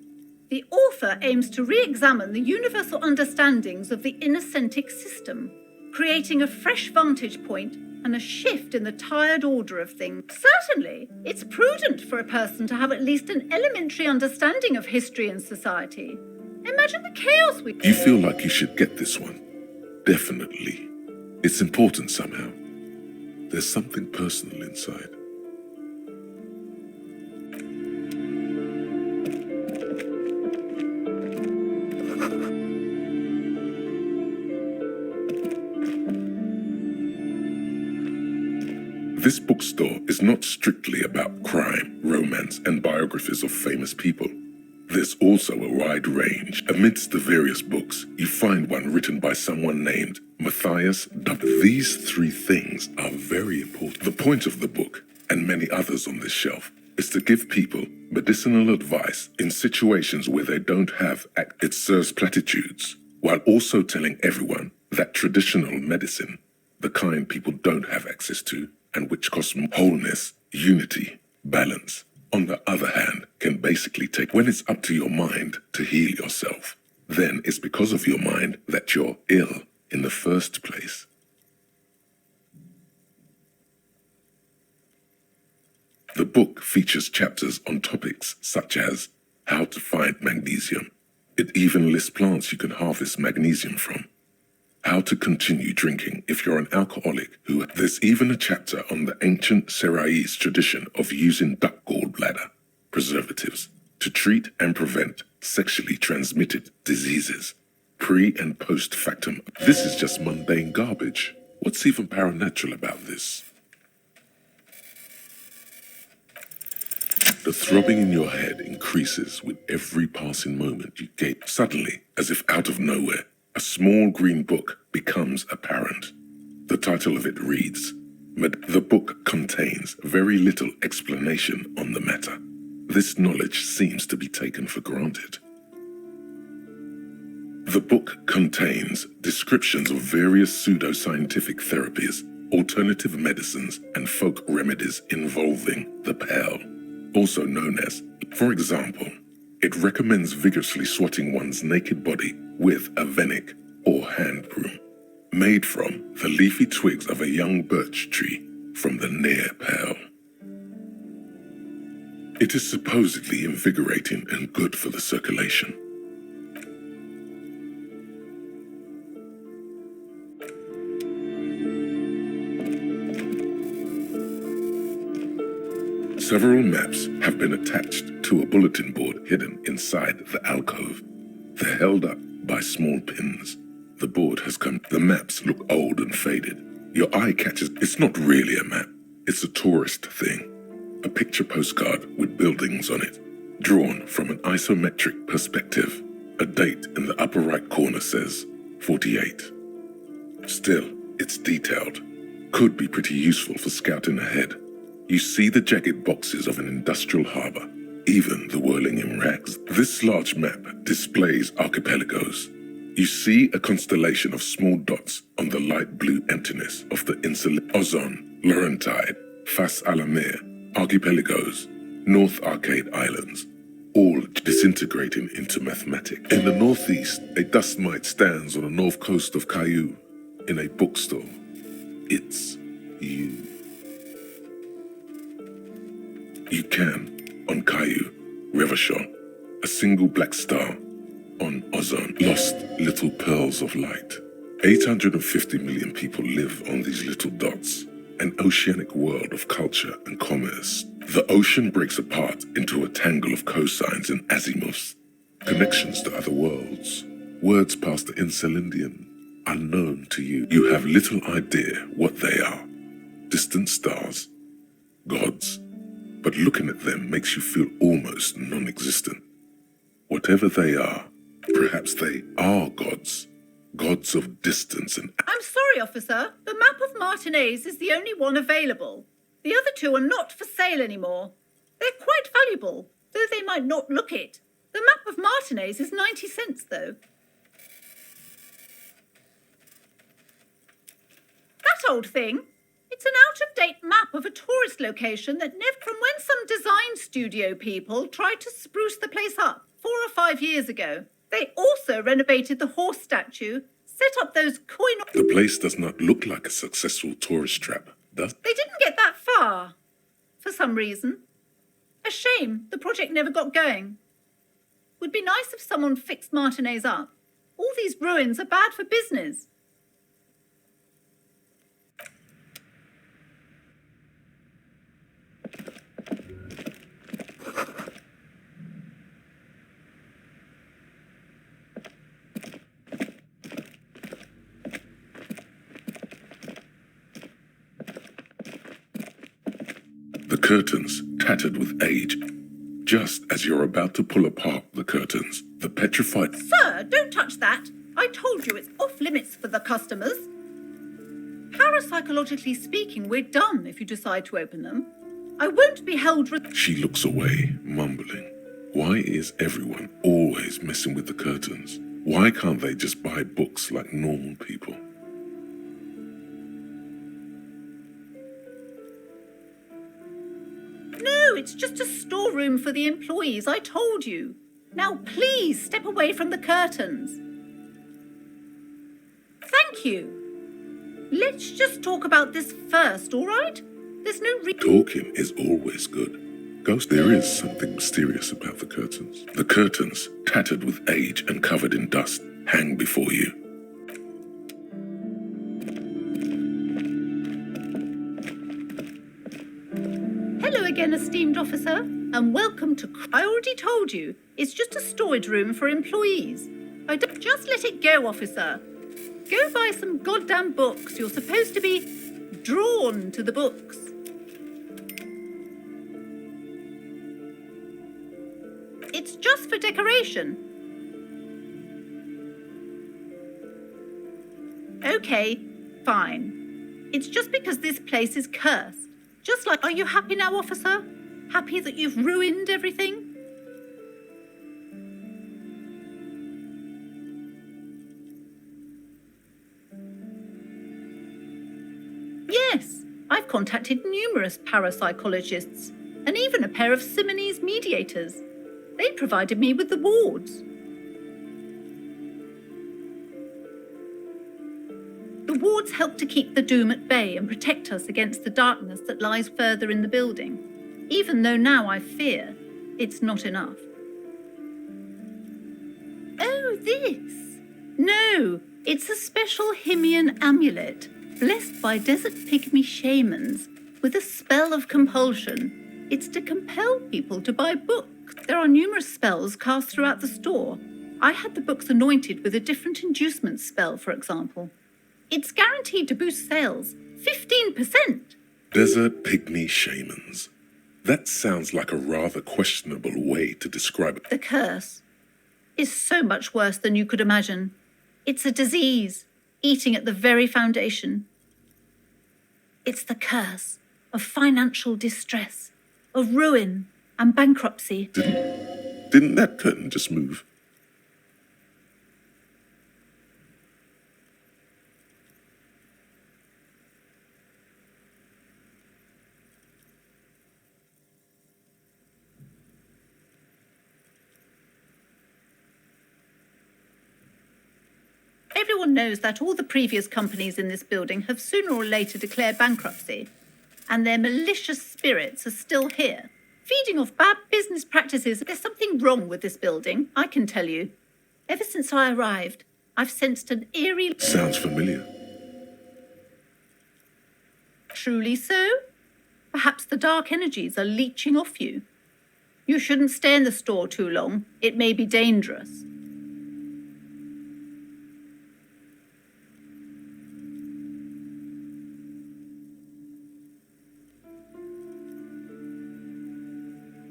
S15: The author aims to re-examine the universal understandings of the innocentic system, creating a fresh vantage point and a shift in the tired order of things. Certainly, it's prudent for a person to have at least an elementary understanding of history and society. Imagine the chaos we...
S1: You feel like you should get this one. Definitely. It's important somehow. There's something personal inside. This bookstore is not strictly about crime, romance, and biographies of famous people. There's also a wide range. Amidst the various books, you find one written by someone named Matthias W. These three things are very important. The point of the book, and many others on this shelf, is to give people medicinal advice in situations where they don't have it serves platitudes, while also telling everyone that traditional medicine, the kind people don't have access to, and which costs wholeness, unity, balance, on the other hand, can basically take when it's up to your mind to heal yourself. Then it's because of your mind that you're ill in the first place. The book features chapters on topics such as how to find magnesium. It even lists plants you can harvest magnesium from. How to continue drinking if you're an alcoholic who... There's even a chapter on the ancient Seraïs tradition of using duck gallbladder preservatives to treat and prevent sexually transmitted diseases. Pre and post factum. This is just mundane garbage. What's even paranatural about this? The throbbing in your head increases with every passing moment you gape. Suddenly, as if out of nowhere, a small green book becomes apparent. The title of it reads, the book contains very little explanation on the matter. This knowledge seems to be taken for granted. The book contains descriptions of various pseudoscientific therapies, alternative medicines, and folk remedies involving the pale, also known as, for example, it recommends vigorously swatting one's naked body with a venik or hand broom, made from the leafy twigs of a young birch tree from the near pale. It is supposedly invigorating and good for the circulation. Several maps have been attached to a bulletin board hidden inside the alcove. They're held up by small pins. The board has come. The maps look old and faded. Your eye catches. It's not really a map. It's a tourist thing. A picture postcard with buildings on it, drawn from an isometric perspective. A date in the upper right corner says 48. Still, it's detailed. Could be pretty useful for scouting ahead. You see the jagged boxes of an industrial harbor, even the whirling in rags. This large map displays archipelagos. You see a constellation of small dots on the light blue emptiness of the insular Ozon, Laurentide, Fas Alamir, archipelagos, North Arcade Islands, all disintegrating into mathematics. In the northeast, a dust mite stands on the north coast of Cayeux in a bookstore. It's you. You can, on Cayeux, Revachon, a single black star, on Ozon, lost little pearls of light. 850 million people live on these little dots, an oceanic world of culture and commerce. The ocean breaks apart into a tangle of cosines and azimuths, connections to other worlds, words past the Insulindian, unknown to you. You have little idea what they are. Distant stars, gods, but looking at them makes you feel almost non-existent. Whatever they are, perhaps they are gods, gods of distance and...
S15: I'm sorry, officer. The map of Martinez is the only one available. The other two are not for sale anymore. They're quite valuable, though they might not look it. The map of Martinez is 90 cents, though. old thing. It's an out-of-date map of a tourist location that never from when some design studio people tried to spruce the place up 4 or 5 years ago. They also renovated the horse statue, set up those coin...
S1: The place does not look like a successful tourist trap, does it?
S15: They didn't get that far, for some reason. A shame the project never got going. Would be nice if someone fixed Martinez up. All these ruins are bad for business.
S1: The curtains, tattered with age. Just as you're about to pull apart the curtains, the petrified...
S15: Sir, don't touch that. I told you it's off limits for the customers. Parapsychologically speaking, we're done if you decide to open them. I won't be held...
S1: She looks away, mumbling. Why is everyone always messing with the curtains? Why can't they just buy books like normal people?
S15: No, it's just a storeroom for the employees, I told you. Now please step away from the curtains. Thank you. Let's just talk about this first, all right? There's no
S1: Talking is always good. Ghost, there is something mysterious about the curtains. The curtains, tattered with age and covered in dust, hang before you.
S15: Hello again, esteemed officer, and welcome to... I already told you, it's just a storage room for employees. I don't... Just let it go, officer. Go buy some goddamn books. You're supposed to be drawn to the books. It's just for decoration. Okay, fine. It's just because this place is cursed. Just like, are you happy now, officer? Happy that you've ruined everything? Yes, I've contacted numerous parapsychologists and even a pair of Simonese mediators. They provided me with the wards. The wards help to keep the doom at bay and protect us against the darkness that lies further in the building, even though now I fear it's not enough. Oh, this? No, it's a special Himian amulet, blessed by desert pygmy shamans with a spell of compulsion. It's to compel people to buy books. There are numerous spells cast throughout the store. I had the books anointed with a different inducement spell, for example. It's guaranteed to boost sales 15%.
S1: Desert pygmy shamans. That sounds like a rather questionable way to describe it.
S15: The curse is so much worse than you could imagine. It's a disease, eating at the very foundation. It's the curse of financial distress, of ruin and bankruptcy.
S1: Didn't that curtain just move?
S15: Everyone knows that all the previous companies in this building have sooner or later declared bankruptcy, and their malicious spirits are still here, feeding off bad business practices. There's something wrong with this building, I can tell you. Ever since I arrived, I've sensed an eerie...
S1: Sounds familiar.
S15: Truly so? Perhaps the dark energies are leeching off you. You shouldn't stay in the store too long. It may be dangerous.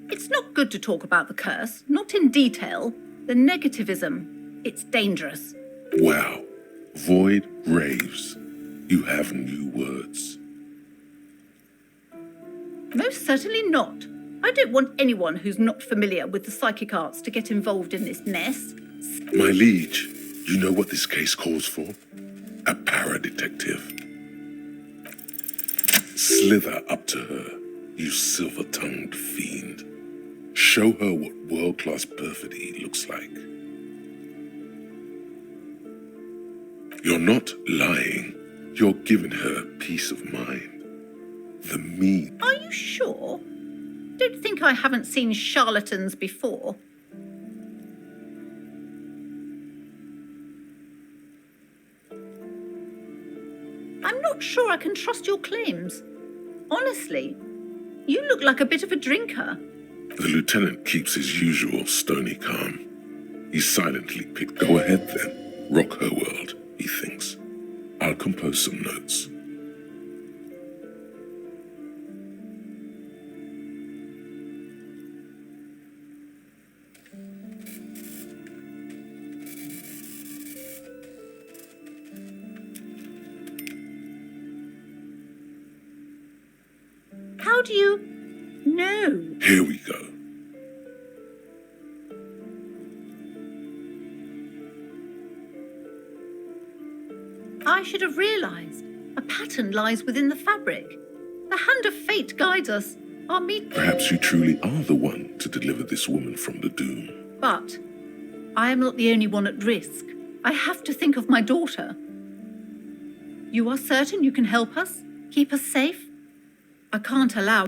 S15: It's not good to talk about the curse, not in detail. The negativism, it's dangerous.
S1: Wow. Void raves. You have new words.
S15: Most certainly not. I don't want anyone who's not familiar with the psychic arts to get involved in this mess.
S1: My liege, you know what this case calls for? A para-detective. Slither up to her, you silver-tongued fiend. Show her what world-class perfidy looks like. You're not lying. You're giving her peace of mind. The mean.
S15: Are you sure? Don't think I haven't seen charlatans before. I'm not sure I can trust your claims. Honestly, you look like a bit of a drinker.
S1: The lieutenant keeps his usual stony calm. He silently picked. Go ahead then. Rock her world, he thinks. I'll compose some notes.
S15: How do you know?
S1: Here we go.
S15: I should have realized. A pattern lies within the fabric. The hand of fate guides us. Our meet.
S1: Perhaps you truly are the one to deliver this woman from the doom.
S15: But I am not the only one at risk. I have to think of my daughter. You are certain you can help us? Keep us safe? I can't allow...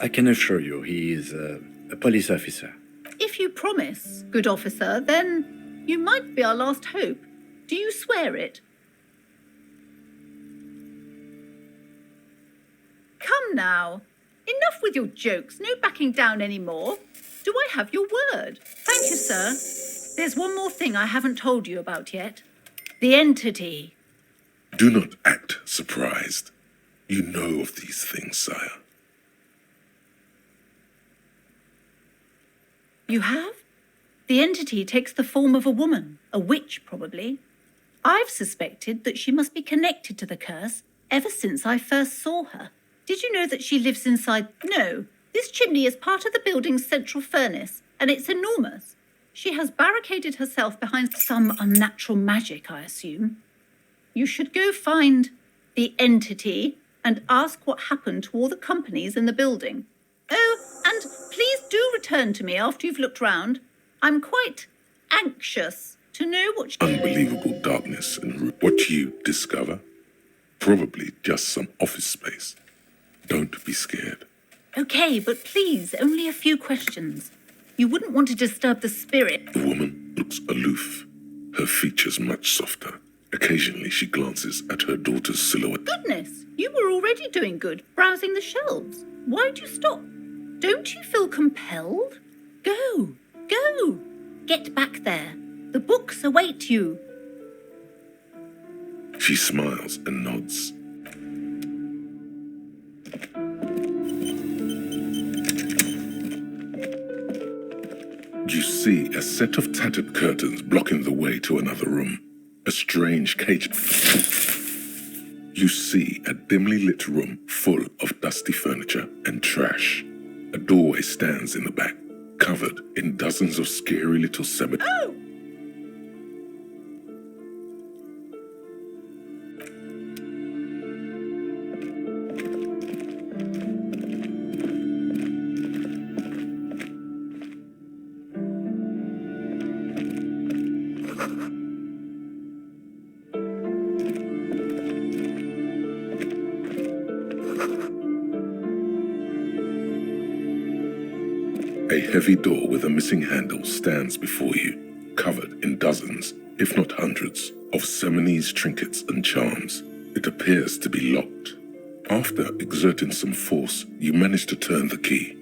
S3: I can assure you he is a police officer.
S15: If you promise, good officer, then you might be our last hope. Do you swear it? Come now. Enough with your jokes. No backing down anymore. Do I have your word? Thank you, sir. There's one more thing I haven't told you about yet. The entity.
S1: Do not act surprised. You know of these things, sire.
S15: You have? The entity takes the form of a woman, a witch probably. I've suspected that she must be connected to the curse ever since I first saw her. Did you know that she lives inside? No, this chimney is part of the building's central furnace, and it's enormous. She has barricaded herself behind some unnatural magic, I assume. You should go find the entity and ask what happened to all the companies in the building. Oh, and please do return to me after you've looked round. I'm quite anxious to know what...
S1: Unbelievable darkness and what you discover? Probably just some office space. Don't be scared.
S15: Okay, but please, only a few questions. You wouldn't want to disturb the spirit.
S1: The woman looks aloof, her features much softer. Occasionally she glances at her daughter's silhouette.
S15: Goodness, you were already doing good, browsing the shelves. Why'd you stop? Don't you feel compelled? Go, go. Get back there. The books await you.
S1: She smiles and nods. You see a set of tattered curtains blocking the way to another room. A strange cage. You see a dimly lit room full of dusty furniture and trash. A doorway stands in the back, covered in dozens of scary little cemeteries.
S15: Oh!
S1: A heavy door with a missing handle stands before you, covered in dozens, if not hundreds, of Seminese trinkets and charms. It appears to be locked. After exerting some force, you manage to turn the key.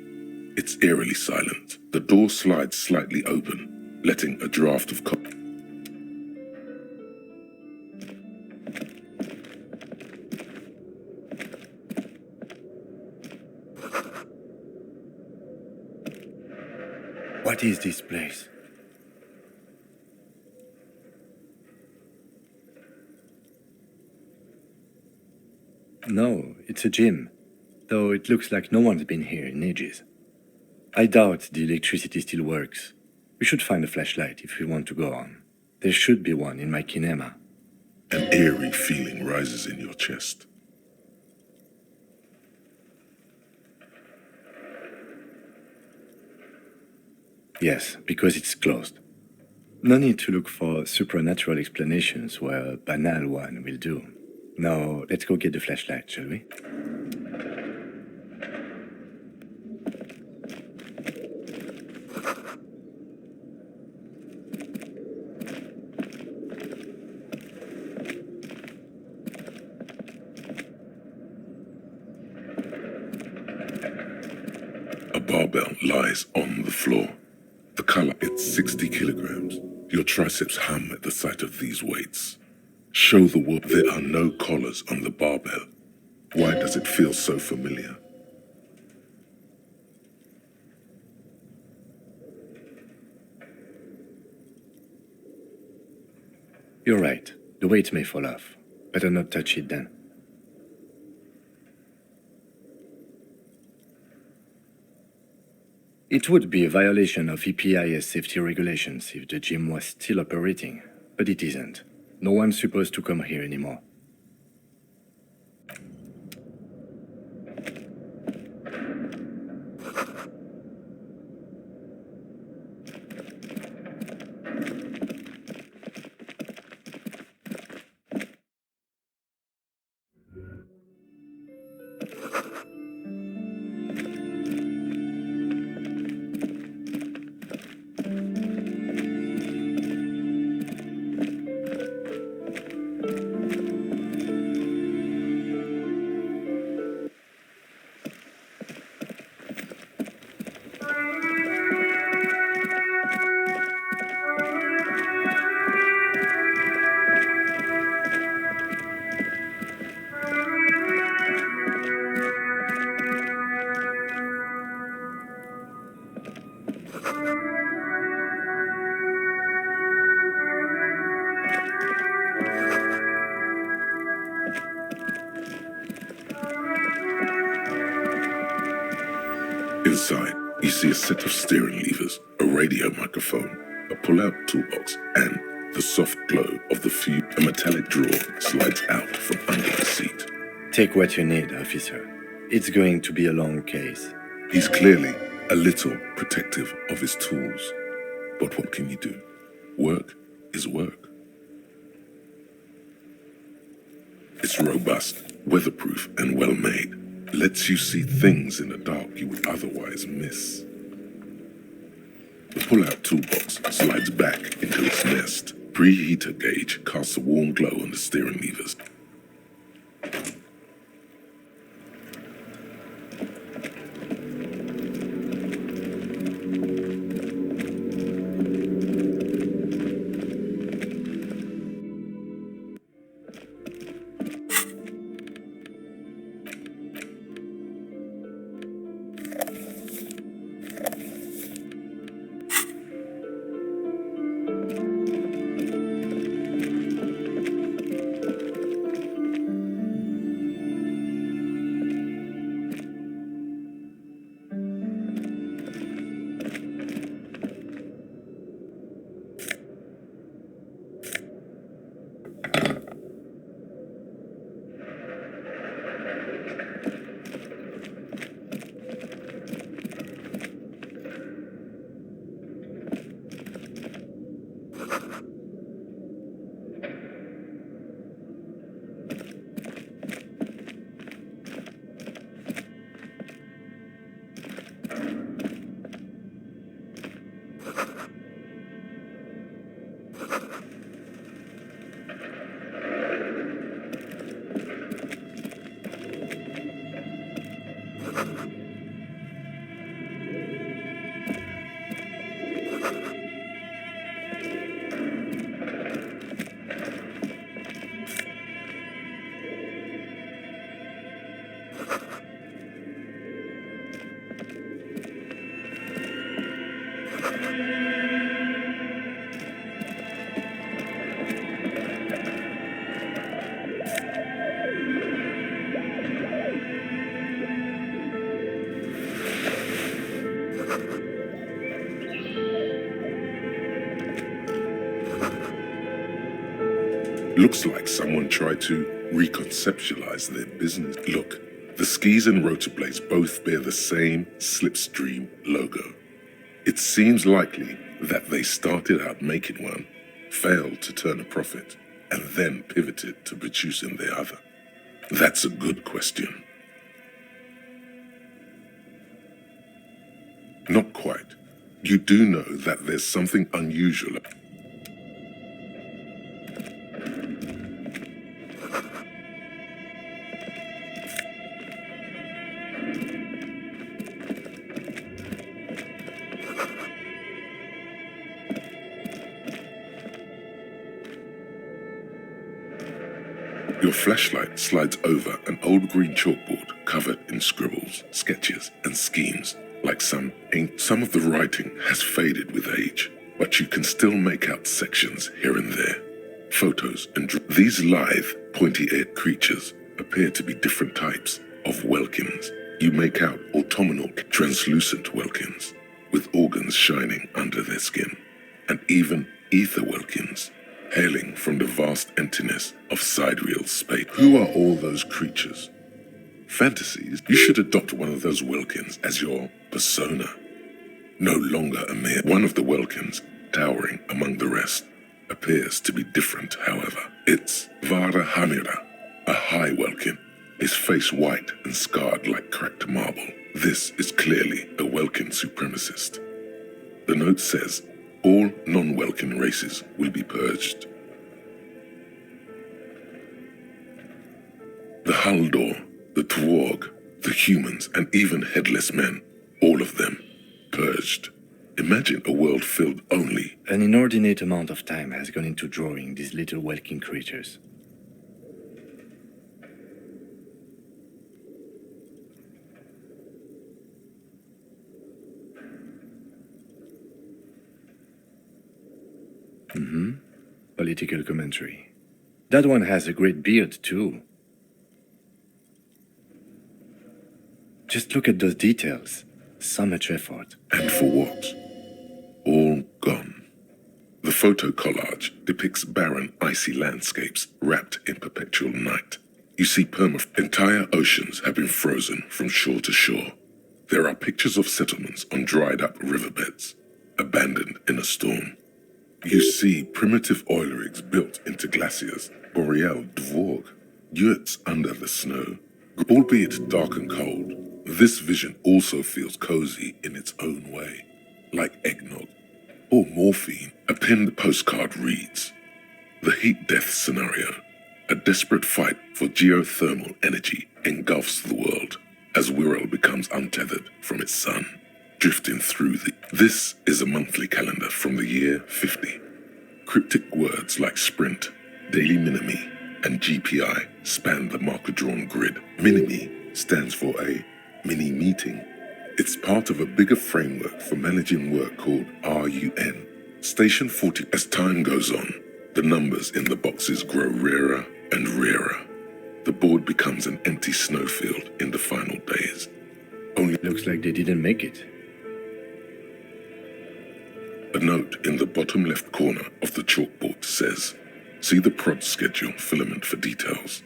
S1: It's eerily silent. The door slides slightly open, letting a draft of coffee.
S3: What is this place? No, it's a gym, though it looks like no one's been here in ages. I doubt the electricity still works. We should find a flashlight if we want to go on. There should be one in my kinema.
S1: An eerie feeling rises in your chest.
S3: Yes, because it's closed. No need to look for supernatural explanations where a banal one will do. Now, let's go get the flashlight, shall we?
S1: A barbell lies on the floor. The color, it's 60 kilograms. Your triceps hum at the sight of these weights. Show the world there are no collars on the barbell. Why does it feel so familiar?
S3: You're right. The weight may fall off. Better not touch it then. It would be a violation of EPIS safety regulations if the gym was still operating, but it isn't. No one's supposed to come here anymore.
S1: Inside, you see a set of steering levers, a radio microphone, a pull-out toolbox, and the soft glow of the fuse. A metallic drawer slides out from under the seat.
S3: Take what you need, officer. It's going to be a long case.
S1: He's clearly a little protective of his tools. But what can you do? Work is work. It's robust, weatherproof, and well-made. Lets you see things in the dark you would otherwise miss. The pull-out toolbox slides back into its nest. Preheater gauge casts a warm glow on the steering levers. Looks like someone tried to reconceptualize their business. Look, the skis and rotor blades both bear the same Slipstream logo. It seems likely that they started out making one, failed to turn a profit, and then pivoted to producing the other. That's a good question. Not quite. You do know that there's something unusual. Your flashlight slides over an old green chalkboard covered in scribbles, sketches, and schemes. Like some of the writing has faded with age, but you can still make out sections here and there. Photos and these lithe, pointy-eared creatures appear to be different types of Welkins. You make out autumnal, translucent Welkins, with organs shining under their skin, and even ether Welkins, hailing from the vast emptiness of sidereal space. Who are all those creatures? Fantasies? You should adopt one of those Welkins as your persona. No longer a mere one of the Welkins, towering among the rest, appears to be different, however. It's Vara Hamira, a high Welkin, his face white and scarred like cracked marble. This is clearly a Welkin supremacist. The note says, all non-Welkin races will be purged. The Haldor, the Twarg, the humans, and even headless men, all of them, purged. Imagine a world filled only.
S3: An inordinate amount of time has gone into drawing these little Welkin creatures. Political commentary. That one has a great beard, too. Just look at those details. So much effort.
S1: And for what? All gone. The photo collage depicts barren, icy landscapes wrapped in perpetual night. You see entire oceans have been frozen from shore to shore. There are pictures of settlements on dried-up riverbeds, abandoned in a storm. You see primitive oil rigs built into glaciers, boreal dvorg, yurts under the snow. Albeit dark and cold, this vision also feels cozy in its own way, like eggnog or morphine. A pinned postcard reads, "The heat death scenario, a desperate fight for geothermal energy engulfs the world as Wirral becomes untethered from its sun, drifting through the..." This is a monthly calendar from the year 50. Cryptic words like sprint, daily minimi, and GPI span the marker-drawn grid. Minimi stands for a mini meeting. It's part of a bigger framework for managing work called RUN. Station 40. As time goes on, the numbers in the boxes grow rarer and rarer. The board becomes an empty snowfield in the final days. Only
S3: looks like they didn't make it.
S1: A note in the bottom left corner of the chalkboard says, "See the prod schedule filament for details."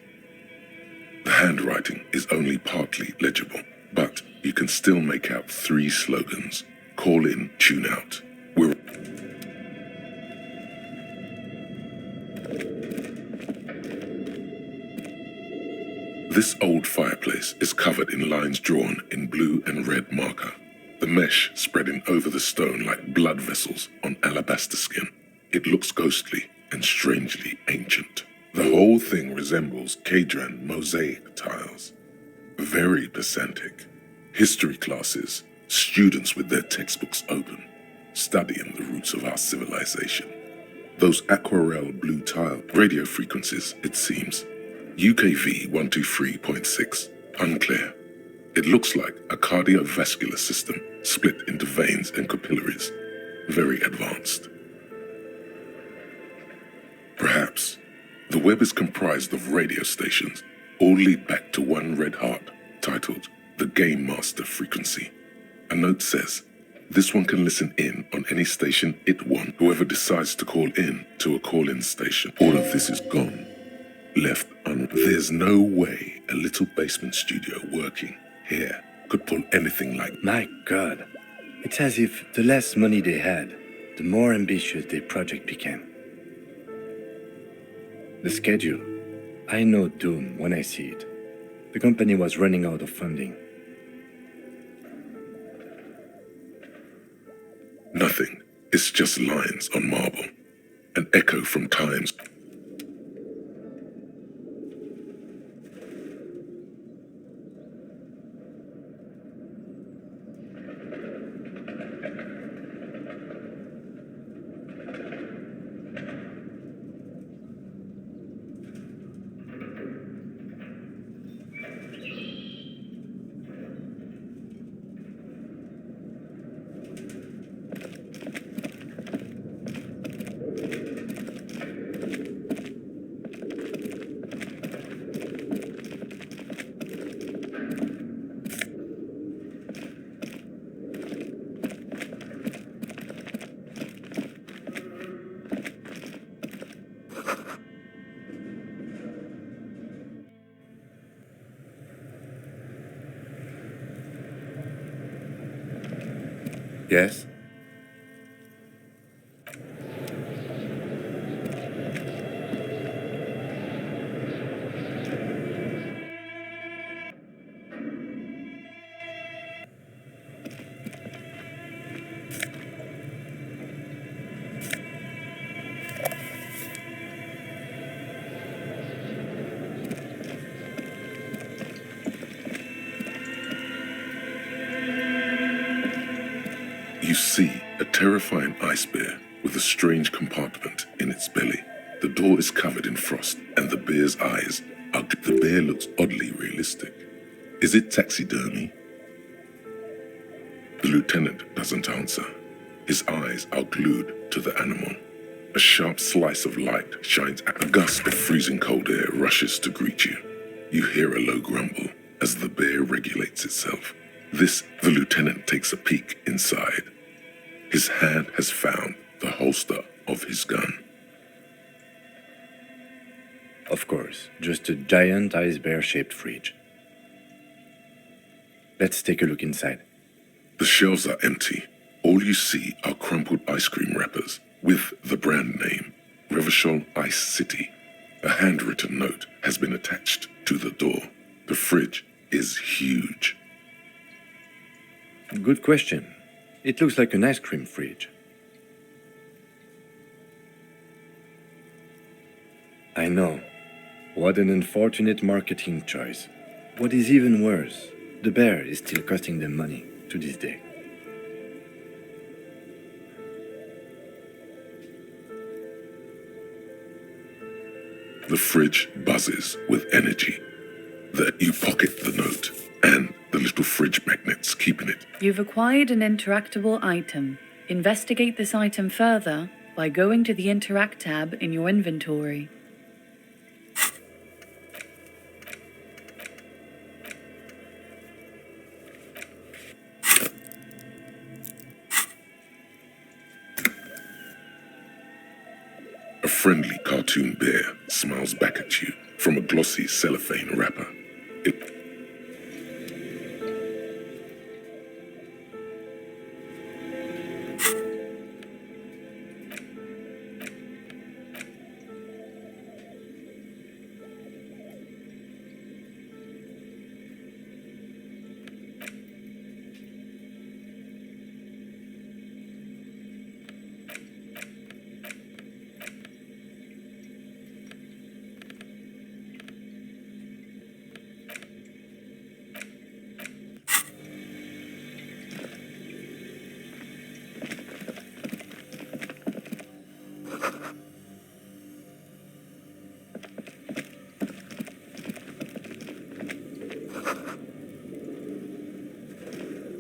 S1: The handwriting is only partly legible, but you can still make out 3 slogans: call in, tune out. This old fireplace is covered in lines drawn in blue and red marker, the mesh spreading over the stone like blood vessels on alabaster skin. It looks ghostly and strangely ancient. The whole thing resembles Kadran mosaic tiles. Very pedantic. History classes, students with their textbooks open, studying the roots of our civilization. Those aquarelle blue tile radio frequencies, it seems. UKV 123.6, unclear. It looks like a cardiovascular system split into veins and capillaries. Very advanced. Perhaps the web is comprised of radio stations, all lead back to one red heart, titled the Game Master Frequency. A note says, This one can listen in on any station it wants. Whoever decides to call in to a call-in station, all of this is gone. Left There's no way a little basement studio working here could pull anything like...
S3: My God. It's as if the less money they had, the more ambitious their project became. The schedule. I know doom when I see it. The company was running out of funding.
S1: Nothing. It's just lines on marble. An echo from times.
S3: Yes?
S1: You see a terrifying ice bear with a strange compartment in its belly. The door is covered in frost, and the bear's eyes are... The bear looks oddly realistic. Is it taxidermy? The lieutenant doesn't answer. His eyes are glued to the animal. A sharp slice of light shines at a gust of freezing cold air rushes to greet you. You hear a low grumble as the bear regulates itself. The lieutenant takes a peek inside. His hand has found the holster of his gun.
S3: Of course, just a giant ice bear-shaped fridge. Let's take a look inside.
S1: The shelves are empty. All you see are crumpled ice cream wrappers with the brand name, Revachol Ice City. A handwritten note has been attached to the door. The fridge is huge.
S3: Good question. It looks like an ice cream fridge. I know. What an unfortunate marketing choice. What is even worse, the bear is still costing them money to this day.
S1: The fridge buzzes with energy. You pocket the note and the little fridge magnets keeping it.
S8: You've acquired an interactable item. Investigate this item further by going to the Interact tab in your inventory.
S1: A friendly cartoon bear smiles back at you from a glossy cellophane wrapper.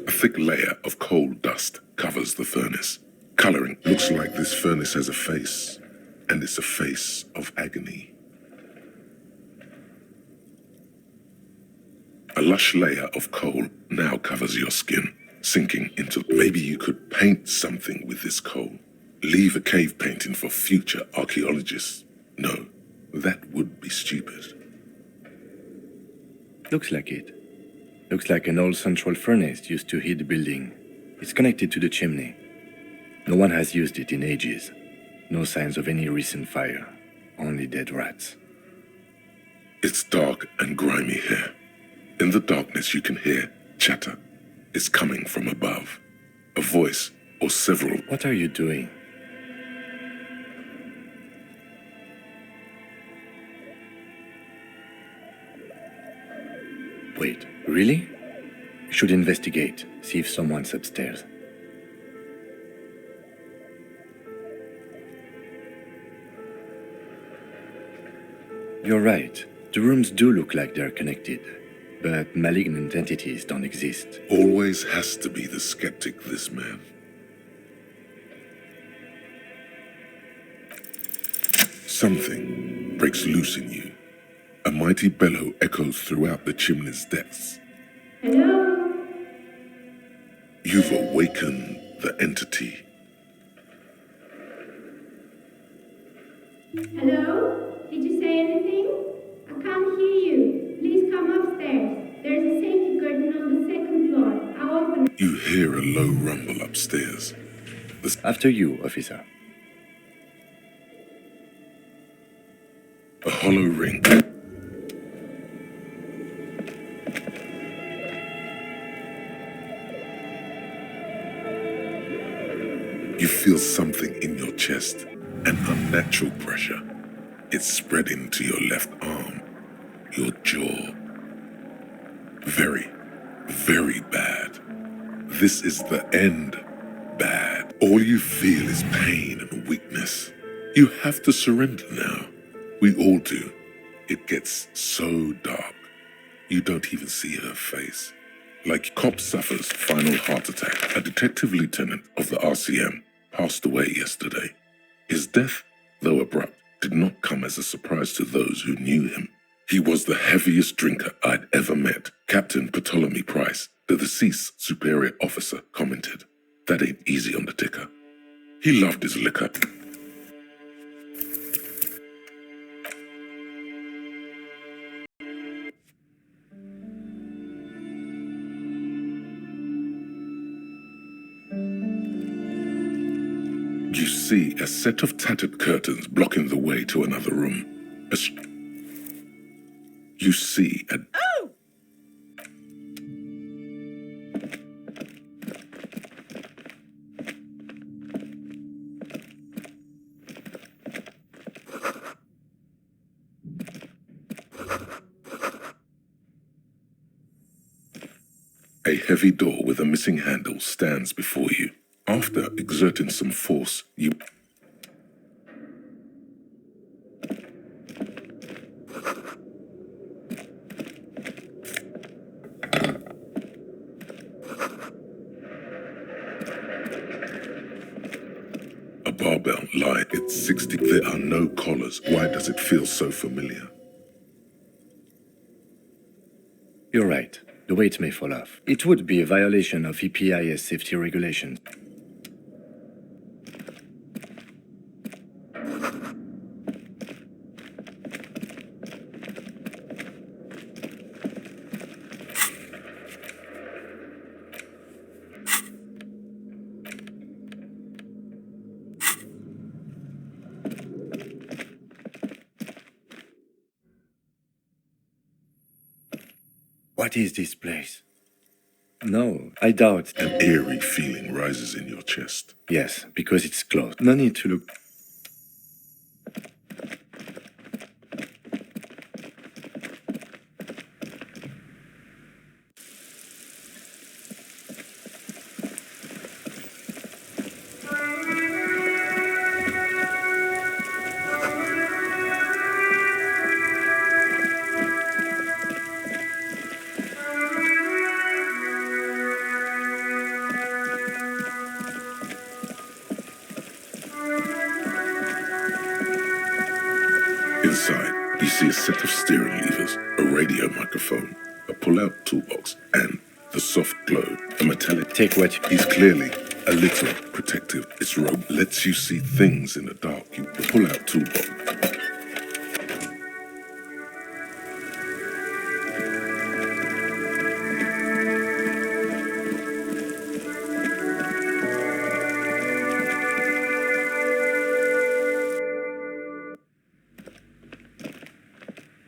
S1: A thick layer of coal dust covers the furnace. Coloring looks like this furnace has a face, and it's a face of agony. A lush layer of coal now covers your skin. sinking into. Maybe you could paint something with this coal. Leave a cave painting for future archaeologists. No, that would be stupid.
S3: Looks like it. Looks like an old central furnace used to heat the building. It's connected to the chimney. No one has used it in ages. No signs of any recent fire. Only dead rats.
S1: It's dark and grimy here. In the darkness you can hear chatter. It's coming from above. A voice or several.
S3: What are you doing? Wait, really? You should investigate, see if someone's upstairs. You're right. The rooms do look like they're connected, but malignant entities don't exist.
S1: Always has to be the skeptic, this man. Something breaks loose in you. A mighty bellow echoes throughout the chimney's depths.
S16: Hello?
S1: You've awakened the entity.
S16: Hello? Did you say anything? I can't hear you. Please come upstairs. There's a safety curtain on the second floor. I'll open it.
S1: You hear a low rumble upstairs.
S3: After you, officer.
S1: A hollow ring. You feel something in your chest, an unnatural pressure. It's spreading to your left arm, your jaw. Very, very bad. This is the end. Bad. All you feel is pain and weakness. You have to surrender now. We all do. It gets so dark. You don't even see her face. Like cop suffers final heart attack. A detective lieutenant of the RCM passed away yesterday. His death, though abrupt, did not come as a surprise to those who knew him. He was the heaviest drinker I'd ever met. Captain Ptolemy Price, the deceased superior officer, commented, "That ain't easy on the ticker." He loved his liquor. You see a set of tattered curtains blocking the way to another room. You see a...
S6: Oh!
S1: A heavy door with a missing handle stands before you. After exerting some force, you... A barbell lie. It's 60. There are no collars. Why does it feel so familiar?
S3: You're right. The weight may fall off. It would be a violation of EPIS safety regulations. What is this place? No, I doubt.
S1: An eerie feeling rises in your chest.
S3: Yes, because it's closed. No need to look.
S1: Inside, you see a set of steering levers, a radio microphone, a pull-out toolbox, and The soft glow, a metallic.
S3: Take what?
S1: He's clearly a little protective. Its robe lets you see things in the dark. You pull out toolbox.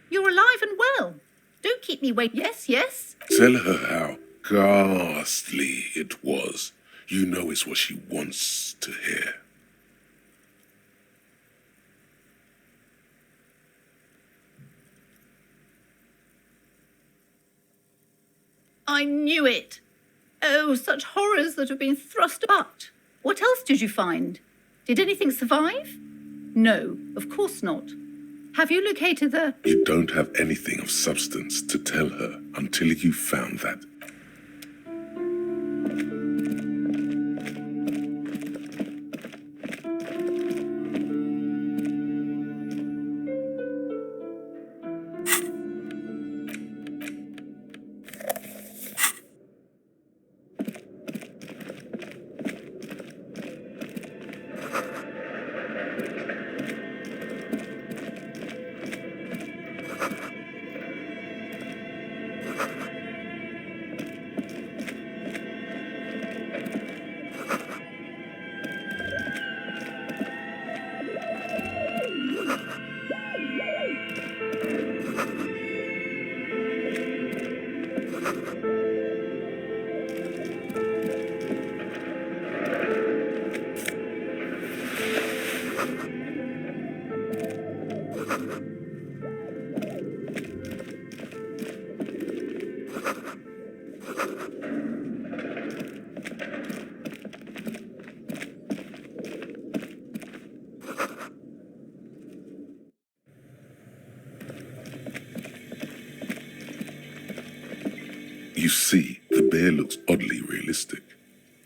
S15: You're alive and well. Don't keep me waiting. Yes, yes.
S1: Tell her how ghastly it was. You know it's what she wants to hear.
S15: I knew it. Oh, such horrors that have been thrust about. What else did you find? Did anything survive? No, of course not. Have you located the...
S1: You don't have anything of substance to tell her until you found that. You see, the bear looks oddly realistic.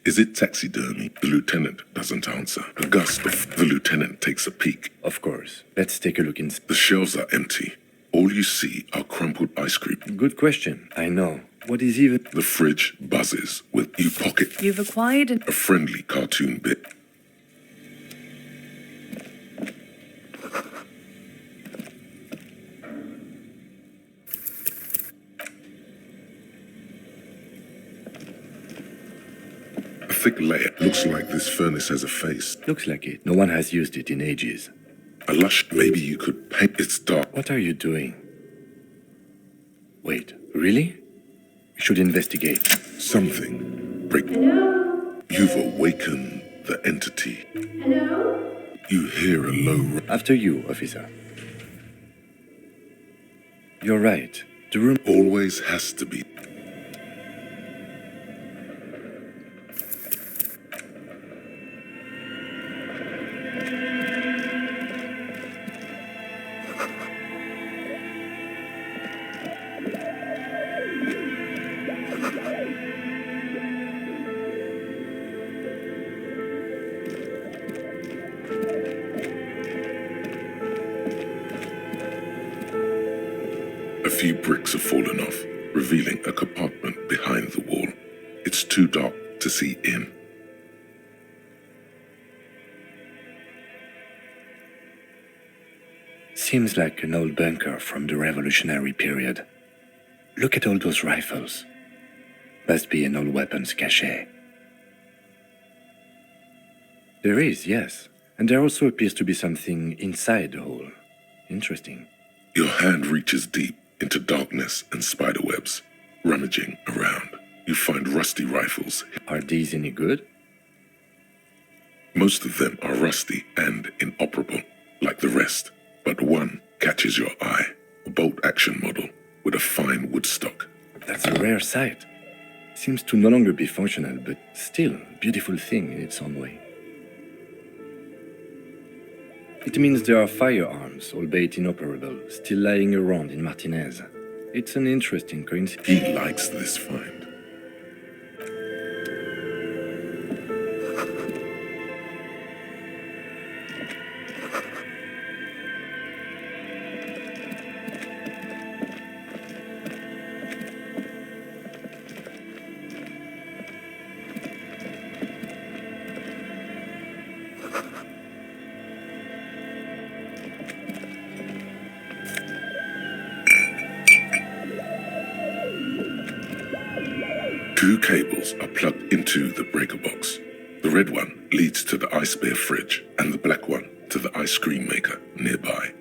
S1: Is it taxidermy? The lieutenant doesn't answer. A gust of the lieutenant takes a peek.
S3: Of course. Let's take a look inside.
S1: The shelves are empty. All you see are crumpled ice cream.
S3: Good question. I know. What is even...
S1: The fridge buzzes with you pocket.
S8: You've acquired
S1: a friendly cartoon bit. A thick layer. Looks like this furnace has a face.
S3: Looks like it. No one has used it in ages.
S1: A lush, maybe you could paint its dark.
S3: What are you doing? Wait, really? We should investigate.
S1: Something. Break.
S16: Hello?
S1: You've awakened the entity.
S16: Hello?
S1: You hear a low...
S3: After you, officer. You're right. The room
S1: always has to be. A few bricks have fallen off, revealing a compartment behind the wall. It's too dark to see in.
S3: Seems like an old bunker from the revolutionary period. Look at all those rifles. Must be an old weapons cache. There is, yes. And there also appears to be something inside the hole. Interesting.
S1: Your hand reaches deep into darkness and spiderwebs. Rummaging around, you find rusty rifles.
S3: Are these any good?
S1: Most of them are rusty and inoperable, like the rest. But one catches your eye. A bolt-action model with a fine wood stock.
S3: That's a rare sight. Seems to no longer be functional, but still a beautiful thing in its own way. It means there are firearms, albeit inoperable, still lying around in Martinez. It's an interesting coincidence.
S1: He likes this find. Two cables are plugged into the breaker box. The red one leads to the ice bear fridge and the black one to the ice cream maker nearby.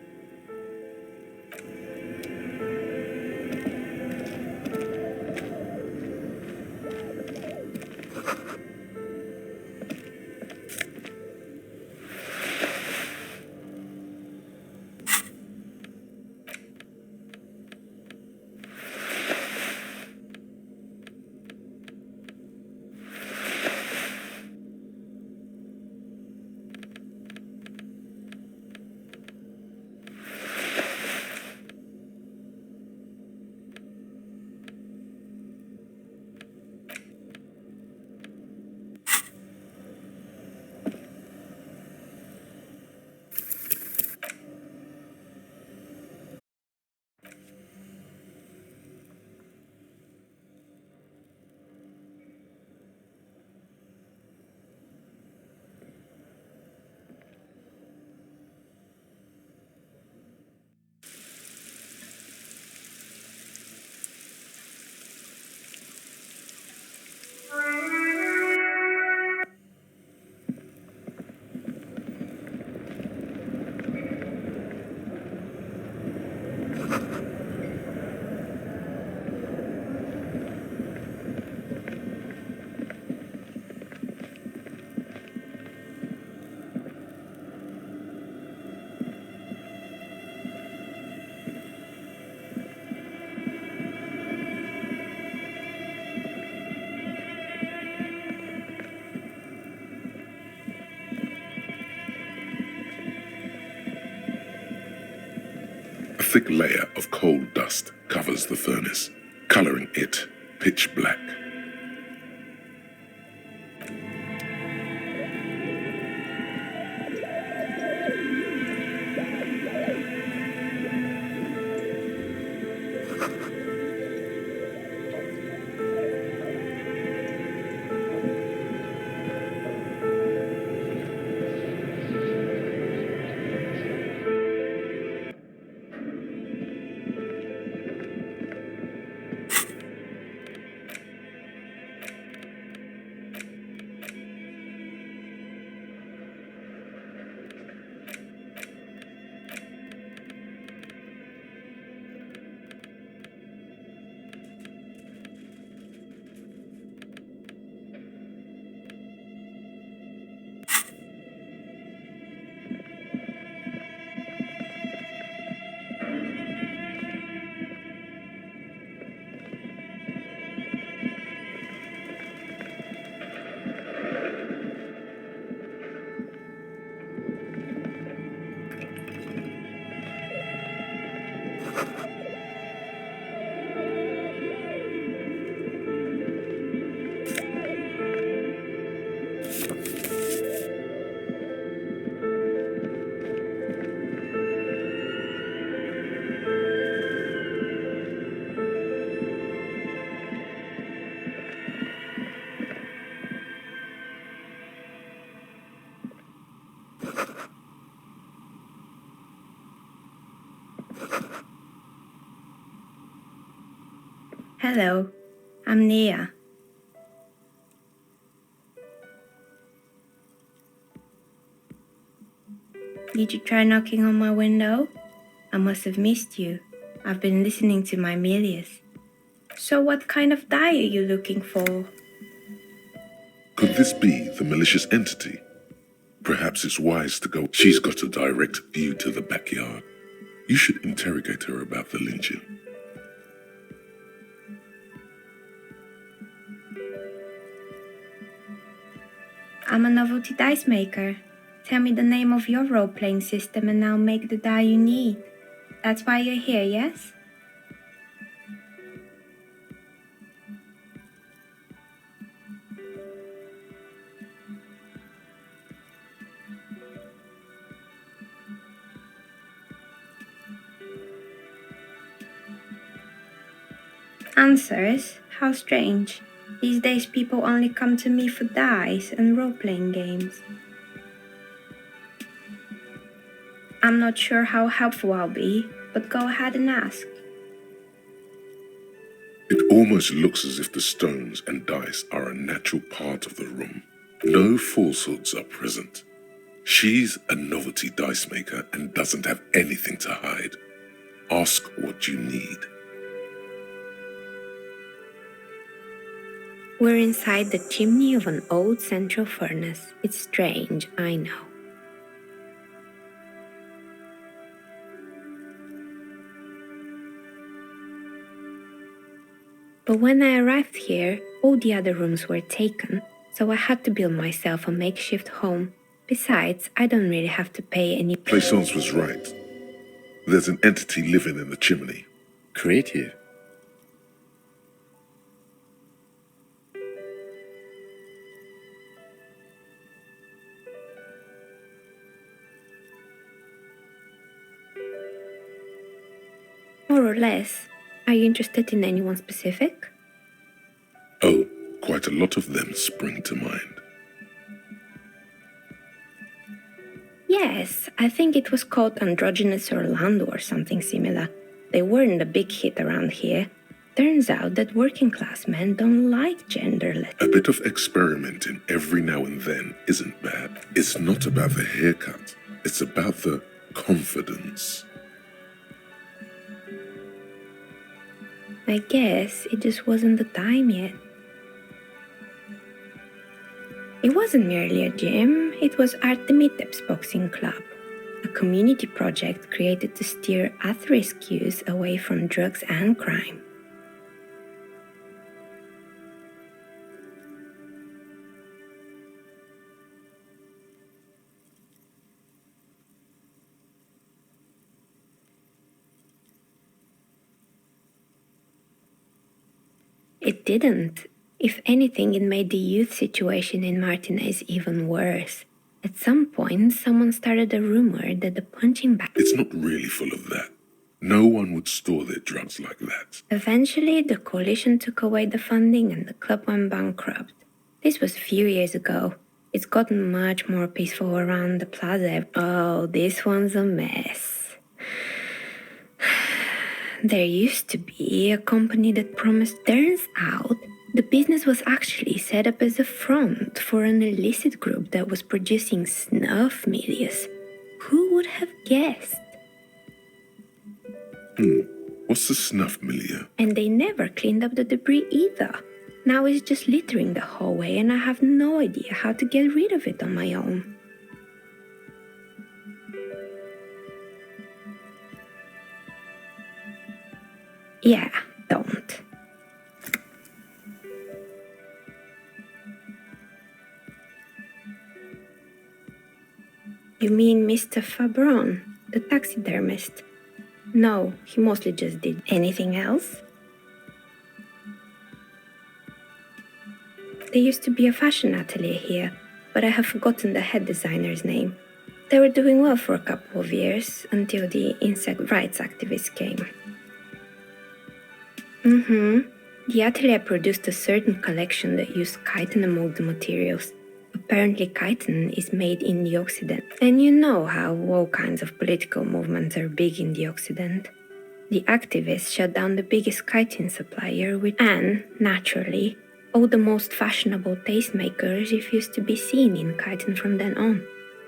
S1: A thick layer of coal dust covers the furnace, coloring it pitch black.
S16: Hello, I'm Nia. Did you try knocking on my window? I must have missed you. I've been listening to my Melius. So what kind of dye are you looking for?
S1: Could this be the malicious entity? Perhaps it's wise to go. She's got a direct view to the backyard. You should interrogate her about the lynching.
S16: I'm a novelty dice maker. Tell me the name of your role-playing system and I'll make the die you need. That's why you're here, yes? Answers? How strange. These days people only come to me for dice and role-playing games. I'm not sure how helpful I'll be, but go ahead and ask.
S1: It almost looks as if the stones and dice are a natural part of the room. No falsehoods are present. She's a novelty dice maker and doesn't have anything to hide. Ask what you need.
S16: We're inside the chimney of an old central furnace. It's strange, I know. But when I arrived here, all the other rooms were taken, so I had to build myself a makeshift home. Besides, I don't really have to pay any...
S1: Plaisance was right. There's an entity living in the chimney.
S3: Creative.
S16: More or less. Are you interested in anyone specific?
S1: Oh, quite a lot of them spring to mind.
S16: Yes, I think it was called Androgynous Orlando or something similar. They weren't a big hit around here. Turns out that working class men don't like genderless.
S1: A bit of experimenting every now and then isn't bad. It's not about the haircut. It's about the confidence.
S16: I guess it just wasn't the time yet. It wasn't merely a gym, it was Artemitep's boxing club, a community project created to steer at-risk youth away from drugs and crime. It didn't. If anything, it made the youth situation in Martinez even worse. At some point, someone started a rumor that the punching bag...
S1: It's not really full of that. No one would store their drugs like that.
S16: Eventually, the coalition took away the funding and the club went bankrupt. This was a few years ago. It's gotten much more peaceful around the plaza. Oh, this one's a mess. There used to be a company that promised. Turns out, the business was actually set up as a front for an illicit group that was producing snuff milias. Who would have guessed?
S1: What's the snuff milia?
S16: And they never cleaned up the debris either. Now it's just littering the hallway and I have no idea how to get rid of it on my own. Yeah, don't. You mean Mr. Fabron, the taxidermist? No, he mostly just did. Anything else? There used to be a fashion atelier here, but I have forgotten the head designer's name. They were doing well for a couple of years, until the insect rights activists came. The atelier produced a certain collection that used chitin among the materials. Apparently chitin is made in the Occident. And you know how all kinds of political movements are big in the Occident. The activists shut down the biggest chitin supplier, and, naturally, all the most fashionable tastemakers refused to be seen in chitin from then on.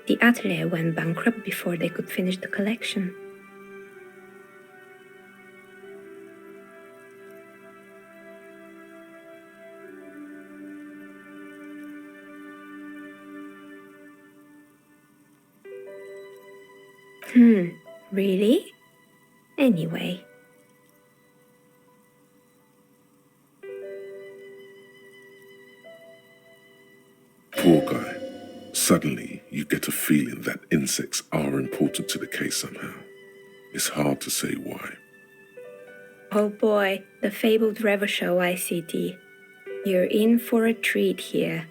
S16: The atelier went bankrupt before they could finish the collection. Really? Anyway.
S1: Poor guy. Suddenly, you get a feeling that insects are important to the case somehow. It's hard to say why.
S16: Oh boy, the fabled Revachol ICT. You're in for a treat here.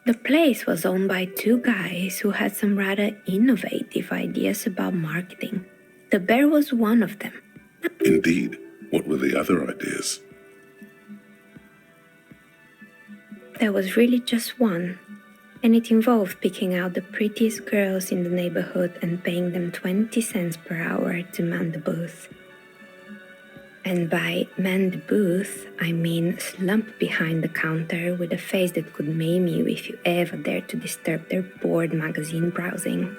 S16: The place was owned by two guys who had some rather innovative ideas about marketing. The bear was one of them.
S1: Indeed. What were the other ideas?
S16: There was really just one. and it involved picking out the prettiest girls in the neighborhood and paying them 20 cents per hour to man the booth. And by man the booth, I mean slump behind the counter with a face that could maim you if you ever dared to disturb their bored magazine browsing.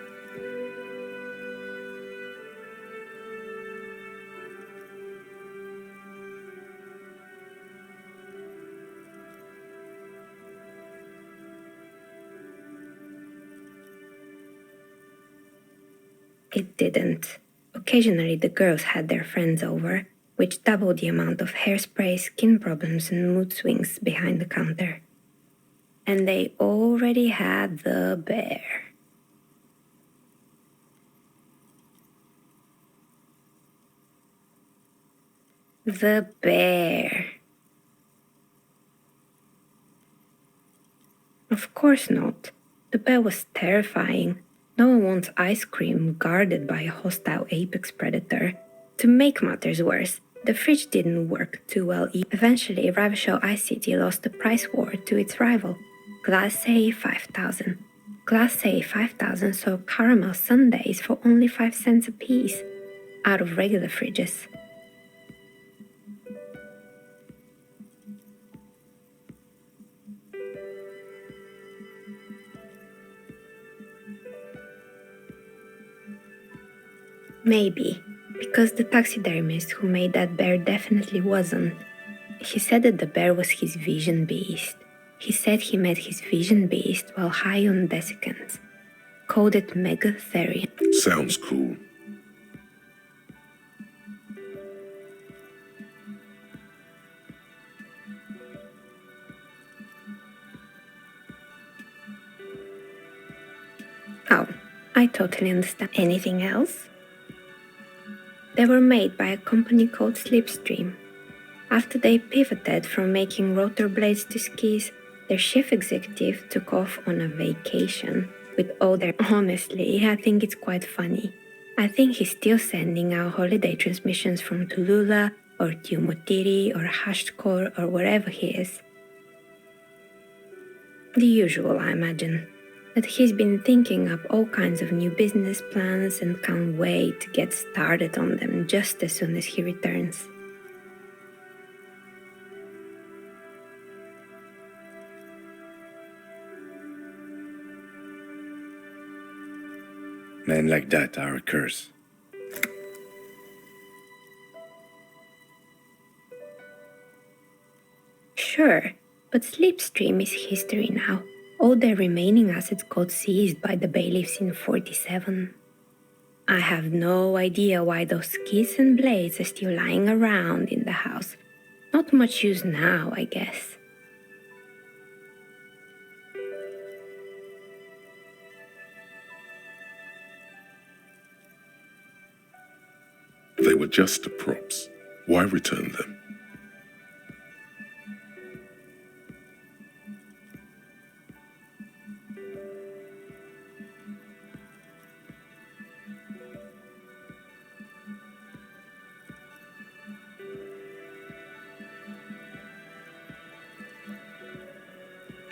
S16: It didn't. Occasionally the girls had their friends over, which doubled the amount of hairspray, skin problems, and mood swings behind the counter. And they already had the bear. The bear. Of course not. The bear was terrifying. No one wants ice cream guarded by a hostile apex predator. To make matters worse, the fridge didn't work too well either. Eventually, Ravishell Ice City lost the price war to its rival, Glace 5000. Glace 5000 sold caramel sundaes for only 5 cents a piece, out of regular fridges. Maybe, because the taxidermist who made that bear definitely wasn't. He said that the bear was his vision beast. He said he met his vision beast while high on desiccants. Called it Megatherium.
S1: Sounds cool.
S16: Oh, I totally understand. Anything else? They were made by a company called Slipstream. After they pivoted from making rotor blades to skis, their chief executive took off on a vacation with all their... Honestly, I think it's quite funny. I think he's still sending out holiday transmissions from Tulula or Tiumotiri or Hashtkor or wherever he is. The usual, I imagine. That he's been thinking up all kinds of new business plans and can't wait to get started on them just as soon as he returns.
S3: Men like that are a curse.
S16: Sure, but Slipstream is history now. All their remaining assets got seized by the bailiffs in 47. I have no idea why those skis and blades are still lying around in the house. Not much use now, I guess.
S1: They were just props. Why return them?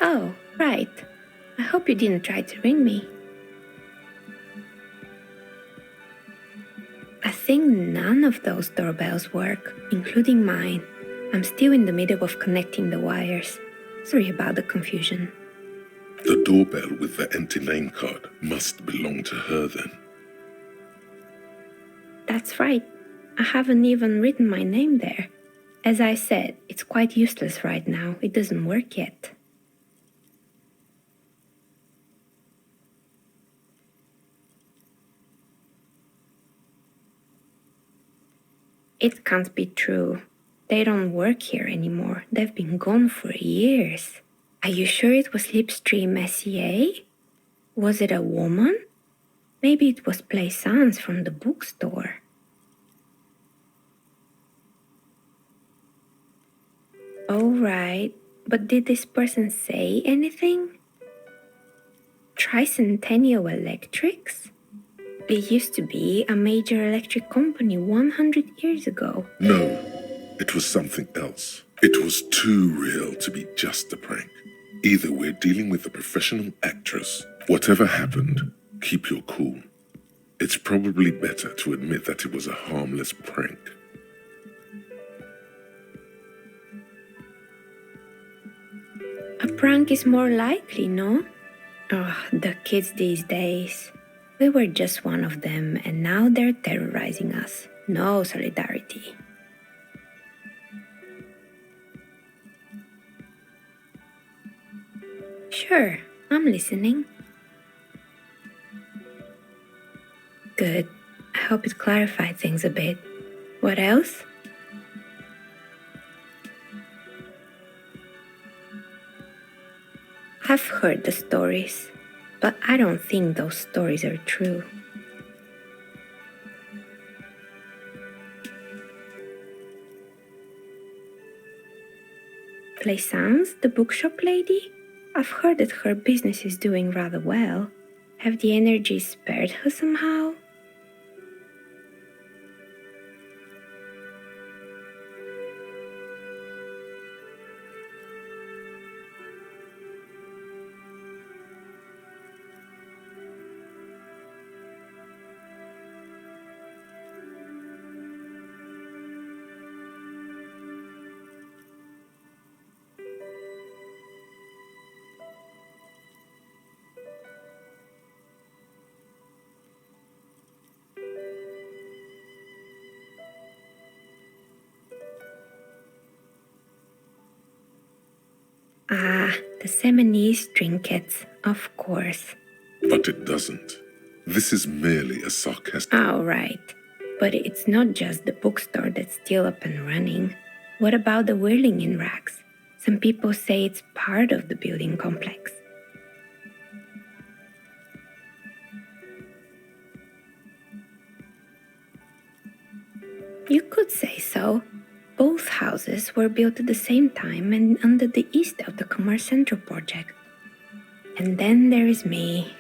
S16: Oh, right. I hope you didn't try to ring me. I think none of those doorbells work, including mine. I'm still in the middle of connecting the wires. Sorry about the confusion.
S1: The doorbell with the empty name card must belong to her then.
S16: That's right. I haven't even written my name there. As I said, it's quite useless right now. It doesn't work yet. It can't be true. They don't work here anymore. They've been gone for years. Are you sure it was Slipstream SEA? Was it a woman? Maybe it was Plaisance from the bookstore. All right, but did this person say anything? Tricentennial Electrics? It used to be a major electric company 100 years ago.
S1: No, it was something else. It was too real to be just a prank. Either we're dealing with a professional actress. Whatever happened, keep your cool. It's probably better to admit that it was a harmless prank.
S16: A prank is more likely, no? Oh, the kids these days. We were just one of them, and now they're terrorizing us. No solidarity. Sure, I'm listening. Good. I hope it clarified things a bit. What else? I've heard the stories, but I don't think those stories are true. Plaisance, the bookshop lady? I've heard that her business is doing rather well. Have the energy spared her somehow? Ah, the Seminese trinkets, of course.
S1: But it doesn't. This is merely a sarcastic...
S16: Oh, right. But it's not just the bookstore that's still up and running. What about the whirling in racks? Some people say it's part of the building complex. You could say so. Both houses were built at the same time and under the east of the Commerce Central project. And then there is me.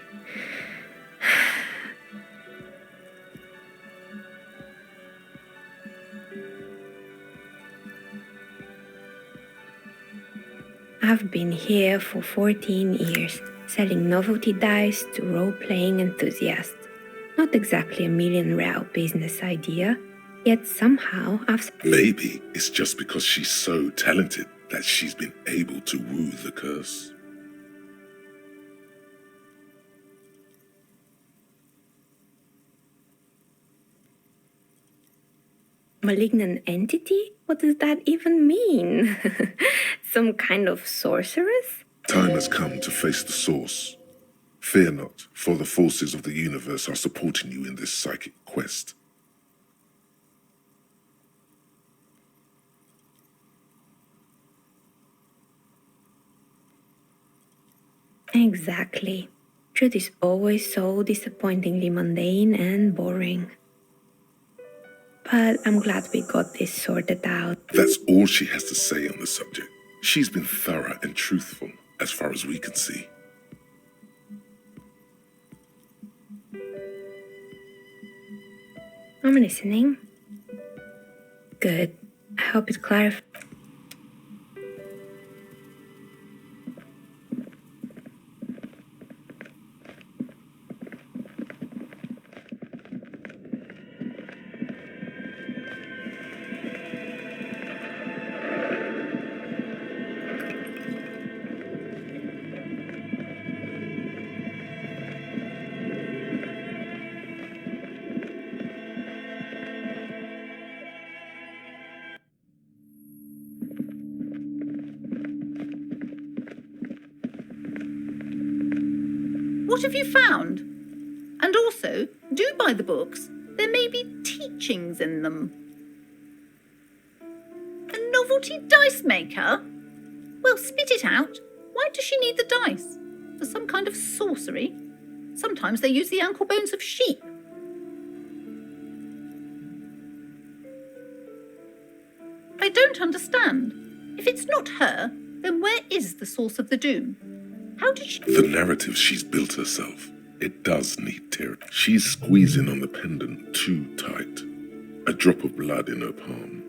S16: I've been here for 14 years, selling novelty dice to role-playing enthusiasts. Not exactly a million-real business idea, yet somehow I've...
S1: Maybe it's just because she's so talented that she's been able to woo the curse.
S16: Malignant entity? What does that even mean? Some kind of sorceress?
S1: Time has come to face the source. Fear not, for the forces of the universe are supporting you in this psychic quest.
S16: Exactly. Truth is always so disappointingly mundane and boring. But I'm glad we got this sorted out.
S1: That's all she has to say on the subject. She's been thorough and truthful, as far as we can see.
S16: I'm listening. Good. I hope it clarifies.
S15: What have you found? And also, do buy the books. There may be teachings in them. A novelty dice maker? Well, spit it out. Why does she need the dice? For some kind of sorcery? Sometimes they use the ankle bones of sheep. I don't understand. If it's not her, then where is the source of the doom? How did she...
S1: The narrative she's built herself. It does need tear. She's squeezing on the pendant too tight. A drop of blood in her palm.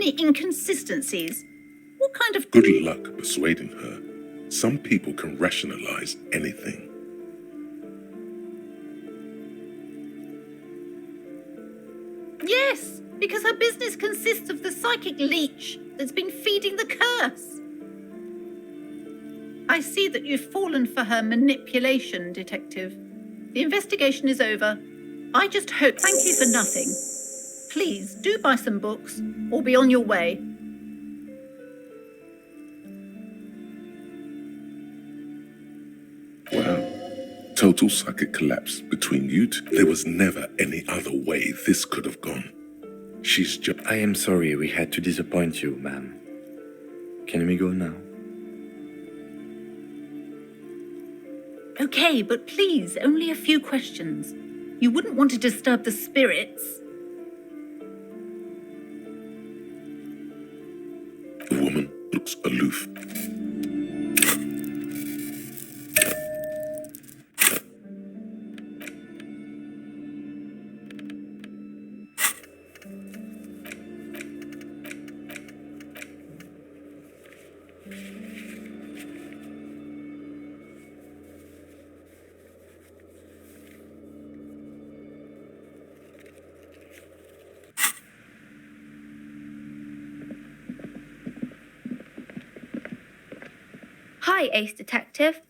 S15: many inconsistencies. What kind of...
S1: Good luck persuading her. Some people can rationalize anything.
S15: Yes, because her business consists of the psychic leech that's been feeding the curse. I see that you've fallen for her manipulation, Detective. The investigation is over. I just hope... Thank you for nothing. Please, do buy some books, or be on your way.
S1: Wow. Total psychic collapse between you two. There was never any other way this could have gone. She's just...
S3: I am sorry we had to disappoint you, ma'am. Can we go now?
S15: Okay, but please, only a few questions. You wouldn't want to disturb the spirits.
S1: The woman looks aloof.
S14: Hi, Ace Detective.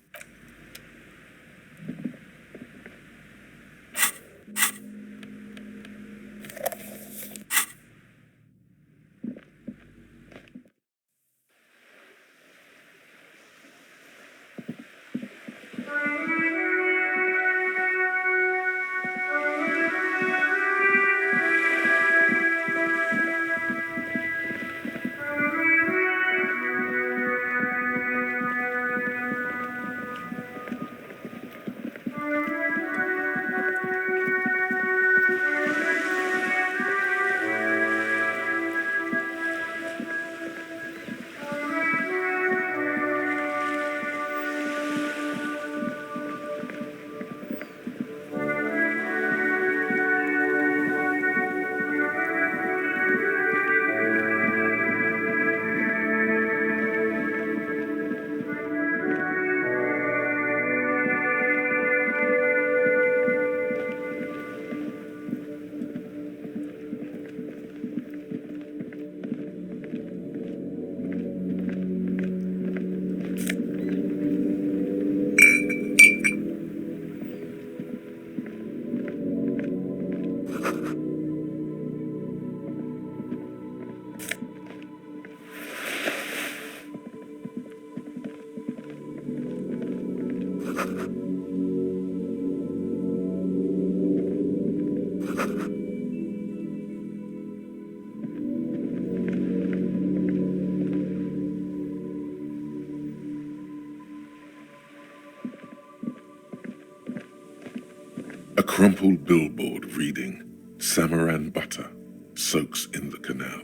S14: A crumpled billboard reading, Samaran butter soaks in the canal.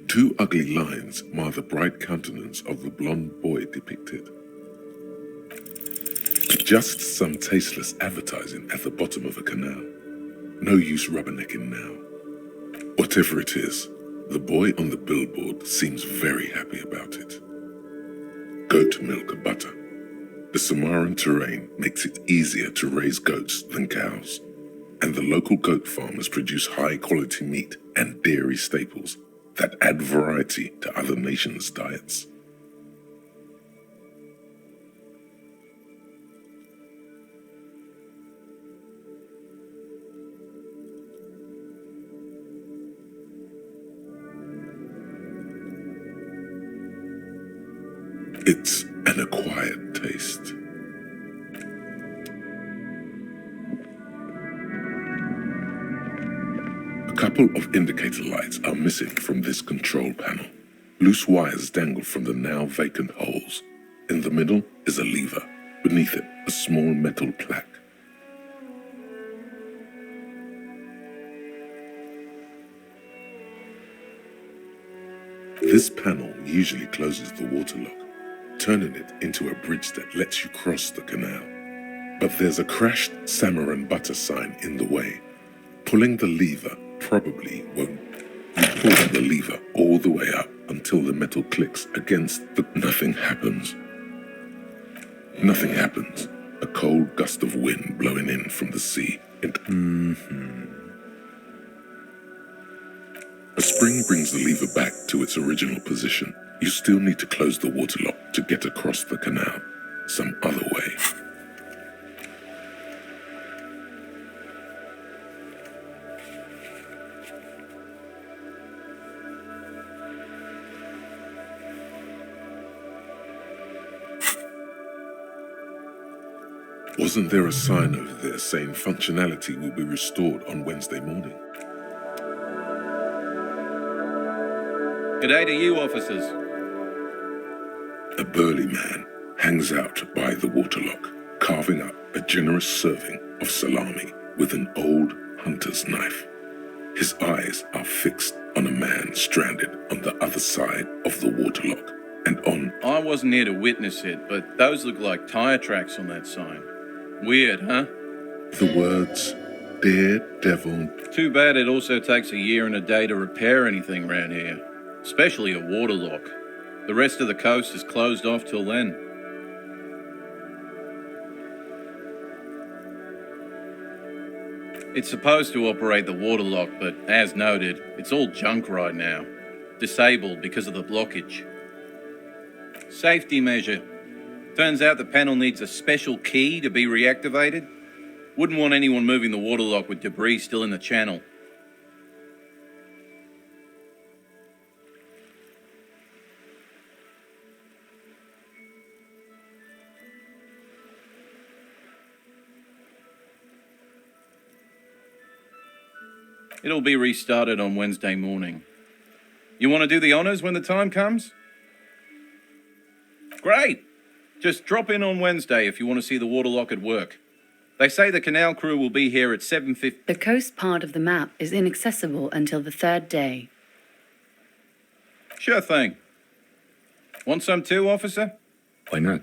S14: Two ugly lines mar the bright countenance of the blonde boy depicted. Just some tasteless advertising at the bottom of a canal. No use rubbernecking now. Whatever it is, the boy on the billboard seems very happy about it. Goat milk butter. The Samaran terrain makes it easier to raise goats than cows, and the local goat farmers produce high-quality meat and dairy staples that add variety to other nations' diets. It's an acquired taste. A couple of indicator lights are missing from this control panel. Loose wires dangle from the now vacant holes. In the middle is a lever. Beneath it, a small metal plaque. This panel usually closes the water lock, turning it into a bridge that lets you cross the canal. But there's a crashed Samaran butter sign in the way. Pulling the lever probably won't.
S1: Pull on the lever all the way up until the metal clicks against the... Nothing happens. Nothing happens. A cold gust of wind blowing in from the sea. A spring brings the lever back to its original position. You still need to close the waterlock to get across the canal some other way. Wasn't there a sign over there saying functionality will be restored on Wednesday morning?
S17: G'day to you, officers.
S1: A burly man hangs out by the waterlock, carving up a generous serving of salami with an old hunter's knife. His eyes are fixed on a man stranded on the other side of the waterlock and on...
S17: I wasn't here to witness it, but those look like tire tracks on that sign. Weird, huh?
S1: The words, Daredevil.
S17: Too bad it also takes a year and a day to repair anything around here, especially a waterlock. The rest of the coast is closed off till then. It's supposed to operate the waterlock, but as noted, it's all junk right now. Disabled because of the blockage. Safety measure. Turns out the panel needs a special key to be reactivated. Wouldn't want anyone moving the waterlock with debris still in the channel. It'll be restarted on Wednesday morning. You want to do the honors when the time comes? Great! Just drop in on Wednesday if you want to see the waterlock at work. They say the canal crew will be here at 7:50.
S8: The coast part of the map is inaccessible until the third day.
S17: Sure thing. Want some too, officer?
S3: Why not?